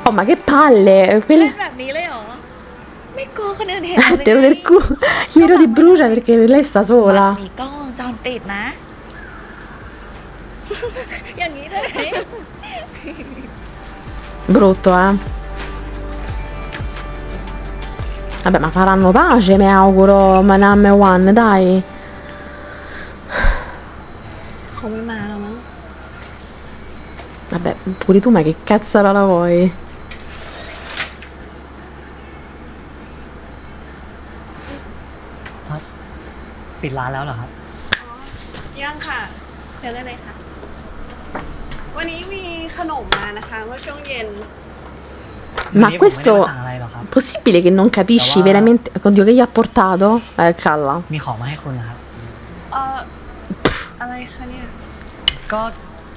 Oh, ma che palle! เล่นแบบนี้เลยเหรอ ไม่กลัวคนอื่นเห็นเลย Te lo del culo, glielo di brucia perché lei sta บัตร sola. มีกล้องวงจรปิดนะ อย่างนี้เลย Brutto, Vabbè, ma faranno pace, mi auguro, Manam e One, dai. เขาไม่มาแล้วมั้ง Vabbè, pure tu, ma che cazzo la vuoi? ปิดร้านแล้วเหรอครับ ยังค่ะเชิญได้เลยค่ะ วันนี้มีขนมมานะคะเมื่อช่วงเย็น Ma วันนี้ผมไม่ได้มา questo สั่งอะไรหรอกครับ possibile che non capisci Ma va. veramente? Oddio, che gli ha portato? Calla. มีของมาให้คุณนะครับ อะไรคะเนี่ย ก็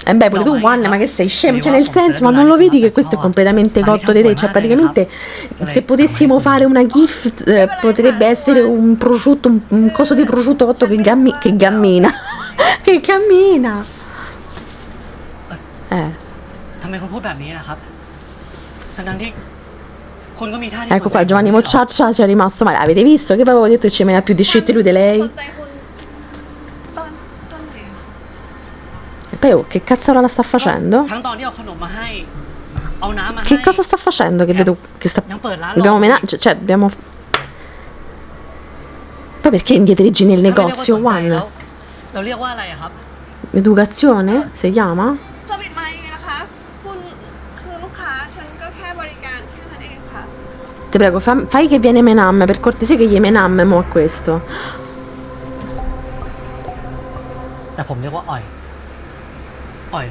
Beh, pure tu, One, ma che sei scemo? Cioè, nel senso, ma non lo vedi che questo è completamente cotto di te? Cioè, praticamente, se potessimo fare una gift, potrebbe essere un prosciutto, un coso di prosciutto cotto che cammina. Che cammina. ทำไมคุณพูดแบบนี้นะครับทั้งที่คุณก็มีท่าที่ Ecco qua, Giovanni Mocciaccia ci è rimasto male. Avete visto che avevo detto che ci mena più di scelte lui di ส lei? นใจคุณตอนไหนอะ E poi, oh, che cazzo la sta facendo? ทั้งตอนที่เอาขนมมาให้เอาน้ำมาให้ Che cosa sta facendo? Che vedo che sta... ยังเปิดร้าน Dobbiamo menare, cioè abbiamo... Poi perché indietreggi nel ถ้าไม่เรียกว่า negozio, สนใจ One? แล้วเราเรียกว่าอะไรอะครับ Educazione? Si chiama? สวิตมาเองนะคะ คุณคือลูกค้าฉันก็แค่บริการแค่นั้นเองค่ะ Ti prego, fai che viene Menam, per cortesia che gli Menam mo a questo. แต่ผมเรียกว่าอ่อย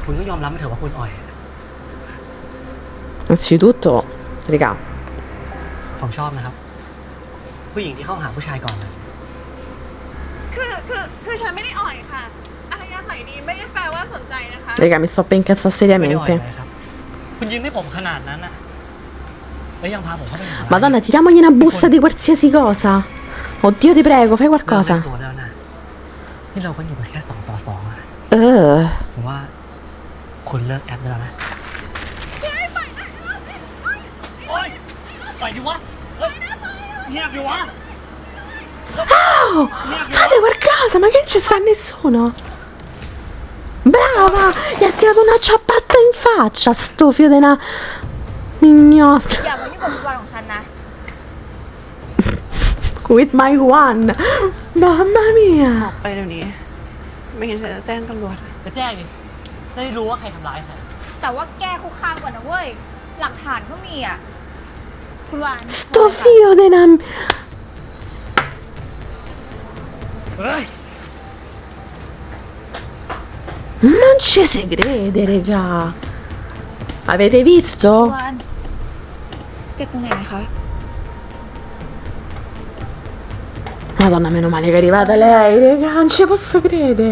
คุณก็ยอมรับมาเถอะว่าคุณอ่อย Innanzitutto, raga, ผมชอบนะครับ ผู้หญิงที่เข้าหาผู้ชายก่อนนะ คือฉันไม่ได้อ่อยค่ะอัธยาศัยดีไม่ได้แปลว่าสนใจนะคะ raga, mi sto per incazzare ไม่ได้อ่อย seriamente. เลยครับ คุณยิ้มให้ผมขนาดนั้นอะแล้วยังพาผมเข้าไปหาร้าน Madonna, tiriamogli una busta di qualsiasi cosa. Oddio, ti prego, fai เริ่มเป็น qualcosa. ตัวแล้วนะนี่เราก็อยู่กันแค่2 ต่อ 2อะ ผมว่าคุณเลิกแอปได้แล้วนะโอ๊ยปล่อยดิวะเงียบดิวะ Oh, fate qualcosa, ma che non ci sta nessuno? Bravo! brava! Gli ha tirato una ciabatta in faccia, sto figlio di una mignotta. อย่ามายุ่งกับคุณวานของฉันนะ With my one. Mamma mia. ไปเดี๋ยวนี้ ไม่งั้นฉันจะแจ้งตำรวจ จะแจ้งดิจะได้รู้ว่าใครทำร้ายใคร แต่ว่าแกคุกคามก่อนนะเว้ย หลักฐานก็มีอ่ะ คุณวาน Sto figlio di una... เฮ้ย Non ci si crede, regà. Avete คุณ visto? วานเจ็บตรงไหนนะคะ Madonna, meno male che è arrivata lei, regà, non ci posso credere.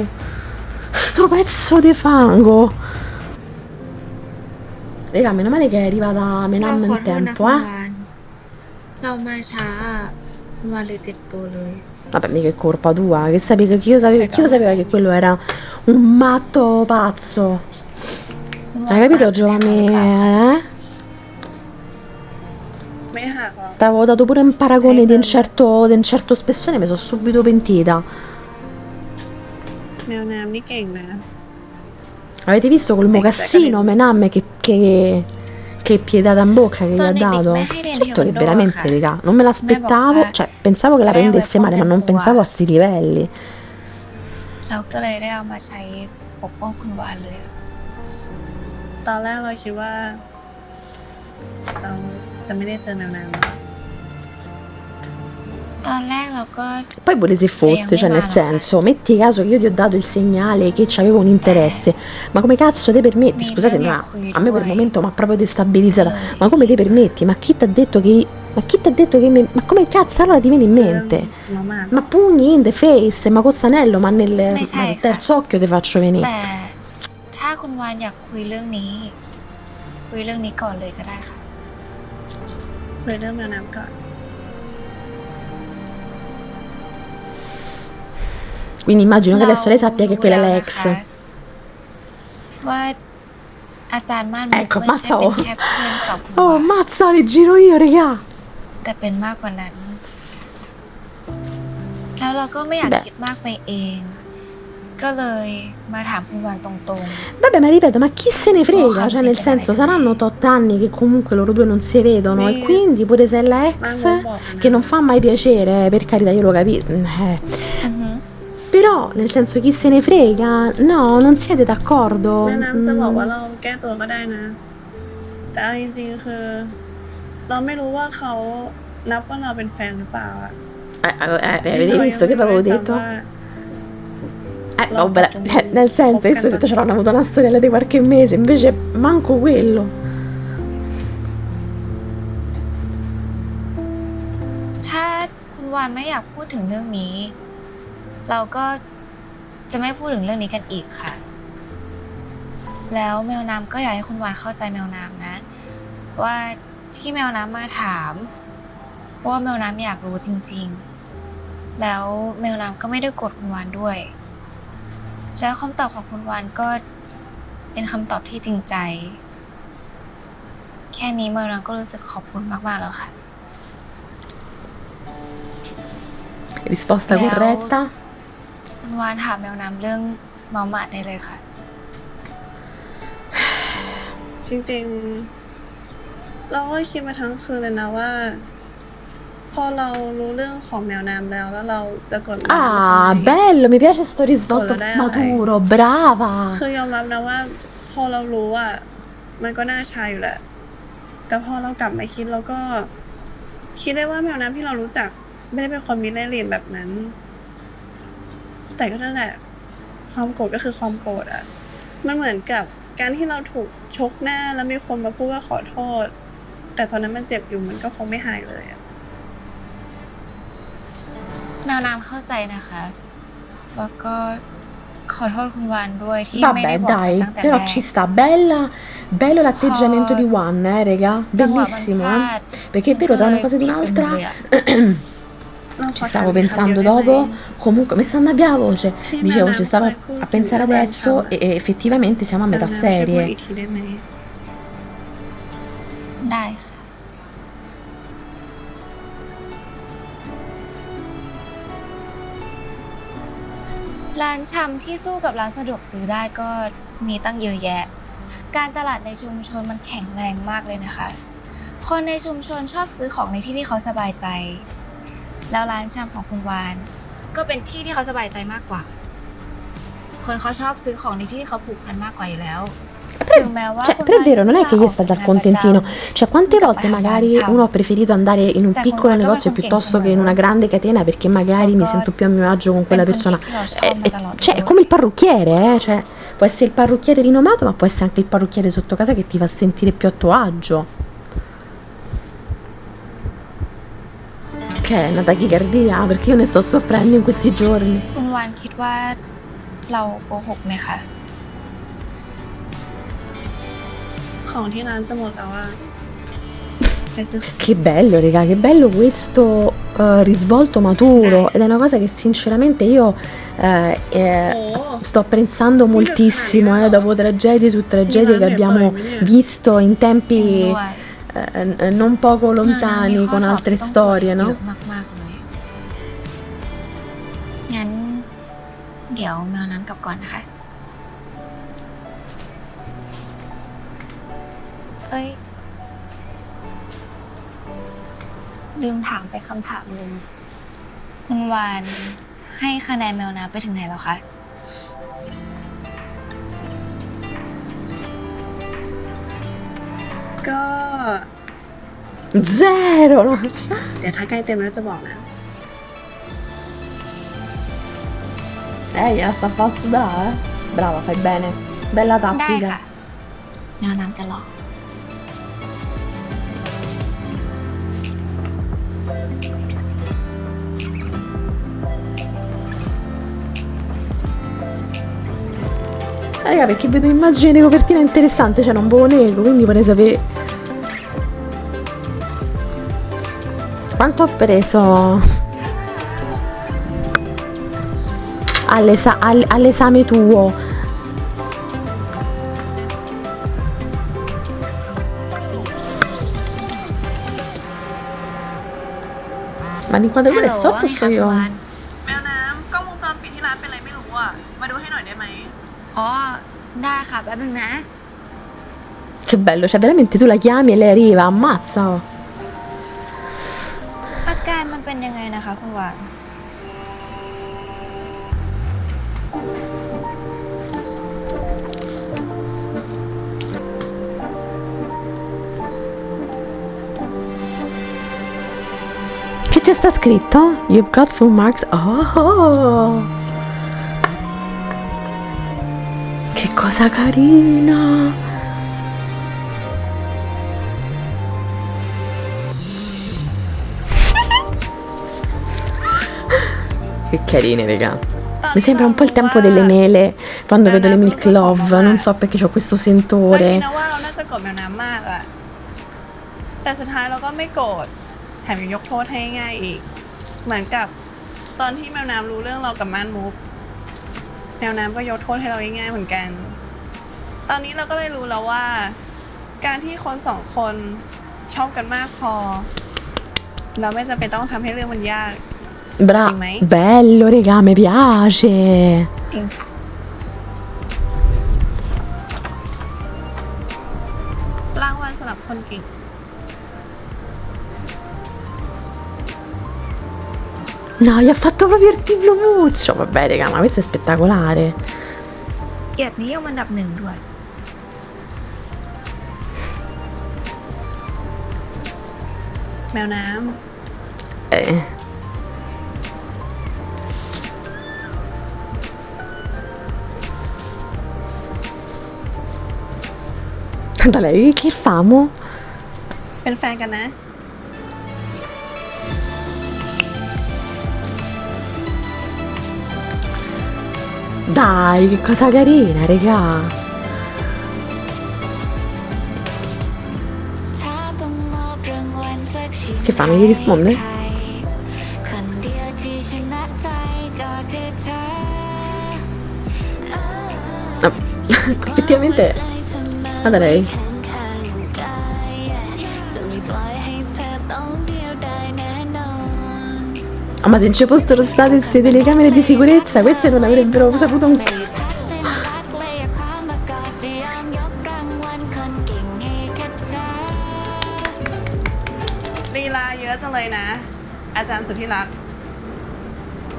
Sto pezzo di fango. Regà, meno male che è arrivata เรา Menam ขอ in โทษนะ tempo, คุณ eh. วาน เรามาช้า คุณวานเลยเจ็บตัวเลย Vabbè, mica è colpa tua, che sapevi che chi lo sapeva che quello era un matto pazzo. คุณวาน Hai capito, สาม Giovanni? แสดงหรือเปล่าคะ ไม่หักหรอก T'avevo dato pure un paragone di un certo spessore, mi sono subito pentita. แมวน้ำนี่เก่งนะ Avete visto col mocassino Menam che piedata in bocca che gli ha dato? Certo che veramente, raga, non me l'aspettavo, cioè pensavo che la prendesse male, ma non pensavo a sti livelli. เราก็เลยได้เอามาใช้ปกป้องคุณวานเลย ตอนแรกเราคิดว่า เราจะไม่ได้เจอแมวน้ำแล้ว ตอนแรกเราก็ Poi pure se foste, cioè nel senso, metti caso che io ti ho dato il segnale che c'avevo un interesse, ma come cazzo te permetti? Scusate, ma a me quel momento mi ha proprio destabilizzata. Ma come te permetti? Ma chi ti ha detto che... Ma chi ti ha detto che... Ma come cazzo allora ti viene in mente? เรามา Ma pugni in the face, ma costanello, ma nel sai, terzo occhio ti faccio venire. แต่ถ้าคุณวานอยากคุยเรื่องนี้ คุยเรื่องนี้ก่อนเลยก็ได้ค่ะ คุยเรื่องแมวน้ำก่อน Quindi immagino che adesso lei sappia che quella è เรารู้ l'ex. แล้วนะคะว่าอาจารย์ม่านมุก Ecco, ไม่ใช่ mazza เป็น oh. แค่เพื่อนกับคุณ Oh, วาน mazza, li giro io, raga. แต่เป็นมากกว่านั้น แล้วเราก็ไม่อยาก Beh. คิดมากไปเอง ก็เลยมาถามคุณวานตรง Vabbè, ma ripeto, ma chi se ne frega? Oh, Cioè, nel sì, senso, dai. saranno tot anni che comunque loro due non si vedono. E Sì. quindi, pure se è la ex, che non fa mai piacere, per carità, io lo capisco. ๆ อือฮึ Però, nel senso, chi se ne frega? No, non siete d'accordo? แม่น้ำจะบอกว่าเราแก้ตัวก็ได้นะ แต่เอาจริงๆคือ เราไม่รู้ว่าเขานับว่าเราเป็นแฟนหรือเปล่าอะ Avete visto che vi avevo detto? ว่า Vabbè, nel senso, io ho detto ce l'hanno avuto una storiella di qualche mese, invece manco quello. ถ้าคุณวานไม่อยากพูดถึงเรื่องนี้ เราก็จะไม่พูดถึงเรื่องนี้กันอีกค่ะ แล้วแมวน้ำก็อยากให้คุณวานเข้าใจแมวน้ำนะ ว่าที่แมวน้ำมาถามว่าแมวน้ำอยากรู้จริงๆ แล้วแมวน้ำก็ไม่ได้โกรธคุณวานด้วย แล้วคำตอบของคุณวานก็เป็นคำตอบที่จริงใจ แค่นี้แมวน้ำก็รู้สึกขอบคุณมากๆแล้วค่ะ Risposta Leo. corretta? คุณวานถามแมวน้ำเรื่องเมาหมาดได้เลยค่ะ จริงๆ เราก็คิดมาทั้งคืนเลยนะว่า พอเรารู้เรื่องของแมวน้ำแล้วเราจะกดแมวน้ำ Ah, ทำไม bello, mi piace sto risvolto Quello dai. maturo, brava. คือยอมรับนะว่า พอเรารู้อ่ะ มันก็น่าใช่อยู่แหละ แต่พอเรากลับมาคิดเราก็ คิดได้ว่าแมวน้ำที่เรารู้จัก ไม่ได้เป็นคนมีเล่ห์เหลี่ยมแบบนั้น แต่ก็นั่นแหละ ความโกรธก็คือความโกรธอ่ะ มันเหมือนกับการที่เราถูกชกหน้าแล้วมีคนมาพูดว่าขอโทษ แต่ตอนนั้นมันเจ็บอยู่มันก็คงไม่หายเลยอ่ะ แมวน้ำเข้าใจนะคะ แล้วก็ขอโทษคุณวานด้วยที่ไม่ได้ Vabbè, บอกไป dai, ตั้งแต่แร però ก ci sta. Bello l'atteggiamento di Juan, raga. จังหวะมัน Bellissimo, พลาด Perché è vero, tra una cosa e ผิดไปหมด un'altra เลยอะ ci stavo pensando dopo. Comunque, mi sta andando via la voce. Dicevo, ci stavo a pensare adesso e effettivamente siamo a metà ช่วยพูด serie. อีกทีได้ไหม ได้ค่ะ ร้านชำที่สู้กับร้านสะดวกซื้อได้ก็ มีตั้งเยอะแยะ การตลาดในชุมชนมันแข็งแรงมากเลยนะคะ คนในชุมชนชอบซื้อของในที่ที่เขาสบายใจ แล้วร้านชำของคุณวานก็เป็นที่ที่เขาสบายใจมากกว่า คนเขาชอบซื้อของในที่ที่เขาผูกพันมากกว่าอยู่แล้ว Cioè, però è vero, non è che io sto dal contentino. Cioè, quante volte magari uno ha preferito andare in un piccolo negozio piuttosto che in una grande catena perché magari mi sento più a mio agio con quella persona. Cioè, è come il parrucchiere, Cioè, può essere il parrucchiere rinomato, ma può essere anche il parrucchiere sotto casa che ti fa sentire più a tuo agio. Che è una tachicardia? Perché io ne sto soffrendo in questi giorni. คุณวานคิดว่าเราโกหกไหมคะ ของที่ร้านจะหมดแล้วอะไปซื้อ Che bello, raga, che bello questo risvolto maturo. Ed è una cosa che sinceramente io sto apprezzando moltissimo, dopo tragedie su tragedie che abbiamo visto in จริง tempi ด้วย non poco มี lontani ข้อ con สอบ altre ที่ต้องตรวจ storie, เย no? อะมากๆเลย งั้น เดี๋ยวแมวน้ำกลับก่อนนะคะ เอ้ย ลืมถามไปคำถามหนึ่งคุณวานให้คะแนนแมวน้ำไปถึงไหนแล้วคะ ก็ Zero! No? เดี๋ยวถ้าใกล้เต็มแล้วจะบอกนะ gliela sta a far sudare. Brava, fai bene. Bella ได้ tattica. ค่ะ แมวน้ำจะรอ Raga, perché vedo un'immagine di copertina interessante, cioè non ve lo nego, quindi vorrei sapere quanto ho preso all'esame tuo. Ma l'inquadratura è sotto o so io? แมวน้ำกล้องวงจรปิดที่ร้านเป็นอะไรไม่รู้อะมาดูให้หน่อยได้ไหม อ๋อ ได้ค่ะ แป๊บนึงนะ Che bello, cioè veramente tu la chiami e lei arriva, ammazza. อาการมันเป็นยังไงนะคะคุณวาน Che c'è sta scritto? You've got full marks. Oh! Che cosa carina! Che carine, raga. Mi sembra un po' il tempo delle mele quando vedo le Milk Love. Non so perché ho questo ก็ดี sentore. นะว่าเราน่าจะโกรธแมวน้ำมากอะแต่สุดท้ายเราก็ไม่โกรธแถมยังยกโทษให้ง่ายอีก เหมือนกับตอนที่แมวน้ำรู้เรื่องเรากับม่านมุกแมวน้ำก็ยกโทษให้เราง่ายๆเหมือนกัน ตอนนี้เราก็เลยรู้แล้วว่า การที่คนสองคนชอบกันมากพอ เราไม่จำเป็นต้องทำให้เรื่องมันยาก Bravo. Sì, mai? Bello, raga, mi piace. จริงค่ะ รางวัลสำหรับคนเก่ง No, gli ha fatto proprio il diplomuccio. Vabbè, raga, ma questo è spettacolare. เกียรตินิยมอันดับ 1ด้วย แมวน้ Eh. Da lei che famo? ำเป็นแฟนกันนะ Dai, che cosa carina, raga. Che fa? Non gli risponde? No. Effettivamente. Guarda lei. Ah, ma se non ci fossero state queste telecamere di sicurezza, queste non avrebbero saputo un ฬาเยอะจังเลยนะ อาจารย์สุดที่รัก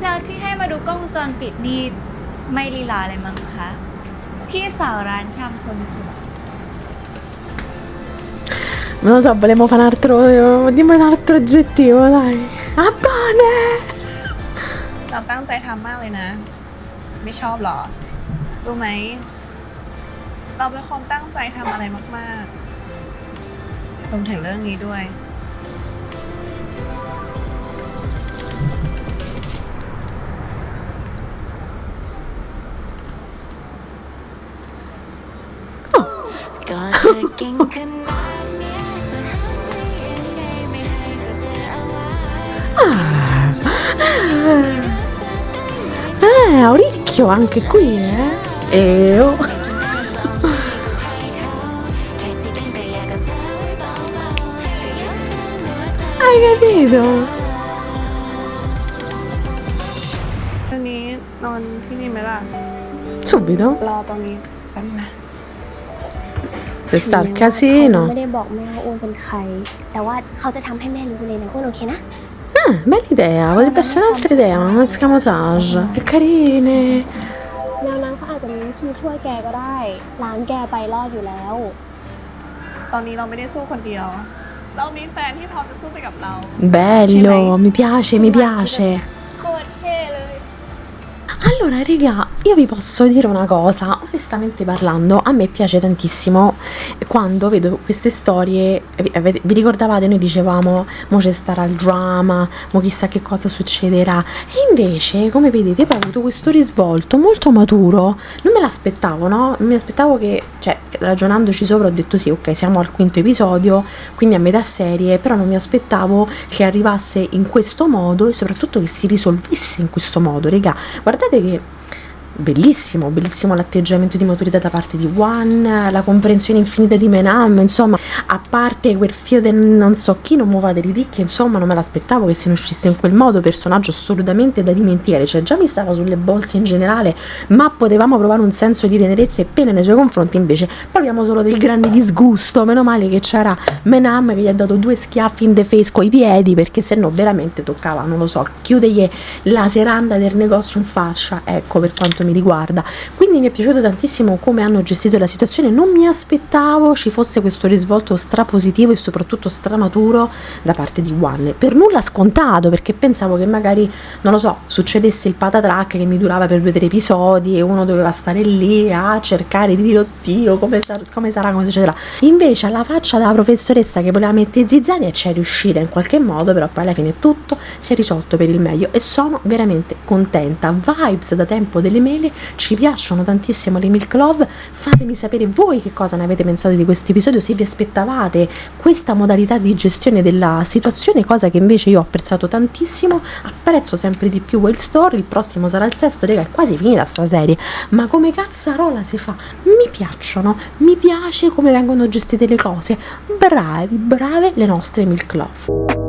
แล้วที่ให้มาดูกล้องวงจรปิดนี่ไม่ลีลาเลยมั้งคะ พี่สาวร้านชำคนสวย Non lo so, volevo fare un altro. Dimmi un altro aggettivo, dai. Ah, buone! เราตั้งใจทำมากเลยนะ ไม่ชอบหรอ รู้ไหม เราเป็นคนตั้งใจทำอะไรมากๆรวมถึงเรื่องนี้ด้วย ก็เธอเก่งขนาดเนี้ยจะห้ามได้ยังไงไม่ให้เขาเจอเอาไว้ Orecchio anche qui, eh? Oh. แค่ที่เป็นก็อยากกับเธอไว้เบาๆก็อยากจะนวดใจ Hai capito? คืนนี้นอนที่นี่ไหมล่ะ Subito? รอตรงนี้แป๊บนึงนะ C'è sta il เขา casino. ไม่ได้บอกแม่ว่าอ้วนเป็นใคร แต่ว่าเขาจะทำให้แม่รู้เลยนะอ้วนโอเคนะ Bella idea, potrebbe essere un'altra idea, un escamotage. Che carine. แนวนั้นเขาอาจจะมีวิธีช่วยแกก็ได้ ร้านแกไปรอดอยู่แล้ว ตอนนี้เราไม่ได้สู้คนเดียว เรามีแฟนที่พร้อมจะสู้ไปกับเรา Bello, mi piace, mi piace. โคตรเท่เลย Allora, raga, io vi posso dire una cosa, onestamente parlando, a me piace tantissimo quando vedo queste storie, vi ricordavate, noi dicevamo, mo c'è starà il drama, mo chissà che cosa succederà, e invece, come vedete, poi ha avuto questo risvolto molto maturo, non me l'aspettavo, no? Non mi aspettavo che, cioè, ragionandoci sopra ho detto sì, ok, siamo al 5º episodio, quindi a metà serie, però non mi aspettavo che arrivasse in questo modo e soprattutto che si risolvesse in questo modo, raga, guardate che bellissimo, bellissimo l'atteggiamento di maturità da parte di Wan, la comprensione infinita di Menam, insomma, a parte quel fio del non so chi, non muovate di che insomma non me l'aspettavo che se ne uscisse in quel modo, personaggio assolutamente da dimenticare, cioè già mi stava sulle bolse in generale, ma potevamo provare un senso di tenerezza e pena nei suoi confronti, invece proviamo solo del grande disgusto, meno male che c'era Menam che gli ha dato 2 schiaffi in the face coi piedi, perché se no veramente toccava, non lo so, chiudergli la seranda del negozio in faccia, ecco, per quanto mi riguarda. Quindi mi è piaciuto tantissimo come hanno gestito la situazione, non mi aspettavo ci fosse questo risvolto strapositivo e soprattutto stramaturo da parte di Wan, per nulla scontato, perché pensavo che magari, non lo so, succedesse il patatrack che mi durava per 2 o 3 episodi e uno doveva stare lì a cercare di dire oddio come sarà, come succederà. Invece alla faccia della professoressa che voleva mettere zizzania e ci è riuscita in qualche modo, però poi alla fine tutto si è risolto per il meglio e sono veramente contenta. Vibes da tempo delle mele, ci piacciono tantissimo le Milk Love, fatemi sapere voi che cosa ne avete pensato di questo episodio, se vi aspettavate questa modalità di gestione della situazione, cosa che invece io ho apprezzato tantissimo, apprezzo sempre di più Whale Story, il prossimo sarà il 6º, raga, è quasi finita sta serie, ma come cazzarola si fa? Mi piacciono, mi piace come vengono gestite le cose, brave le nostre Milk Love.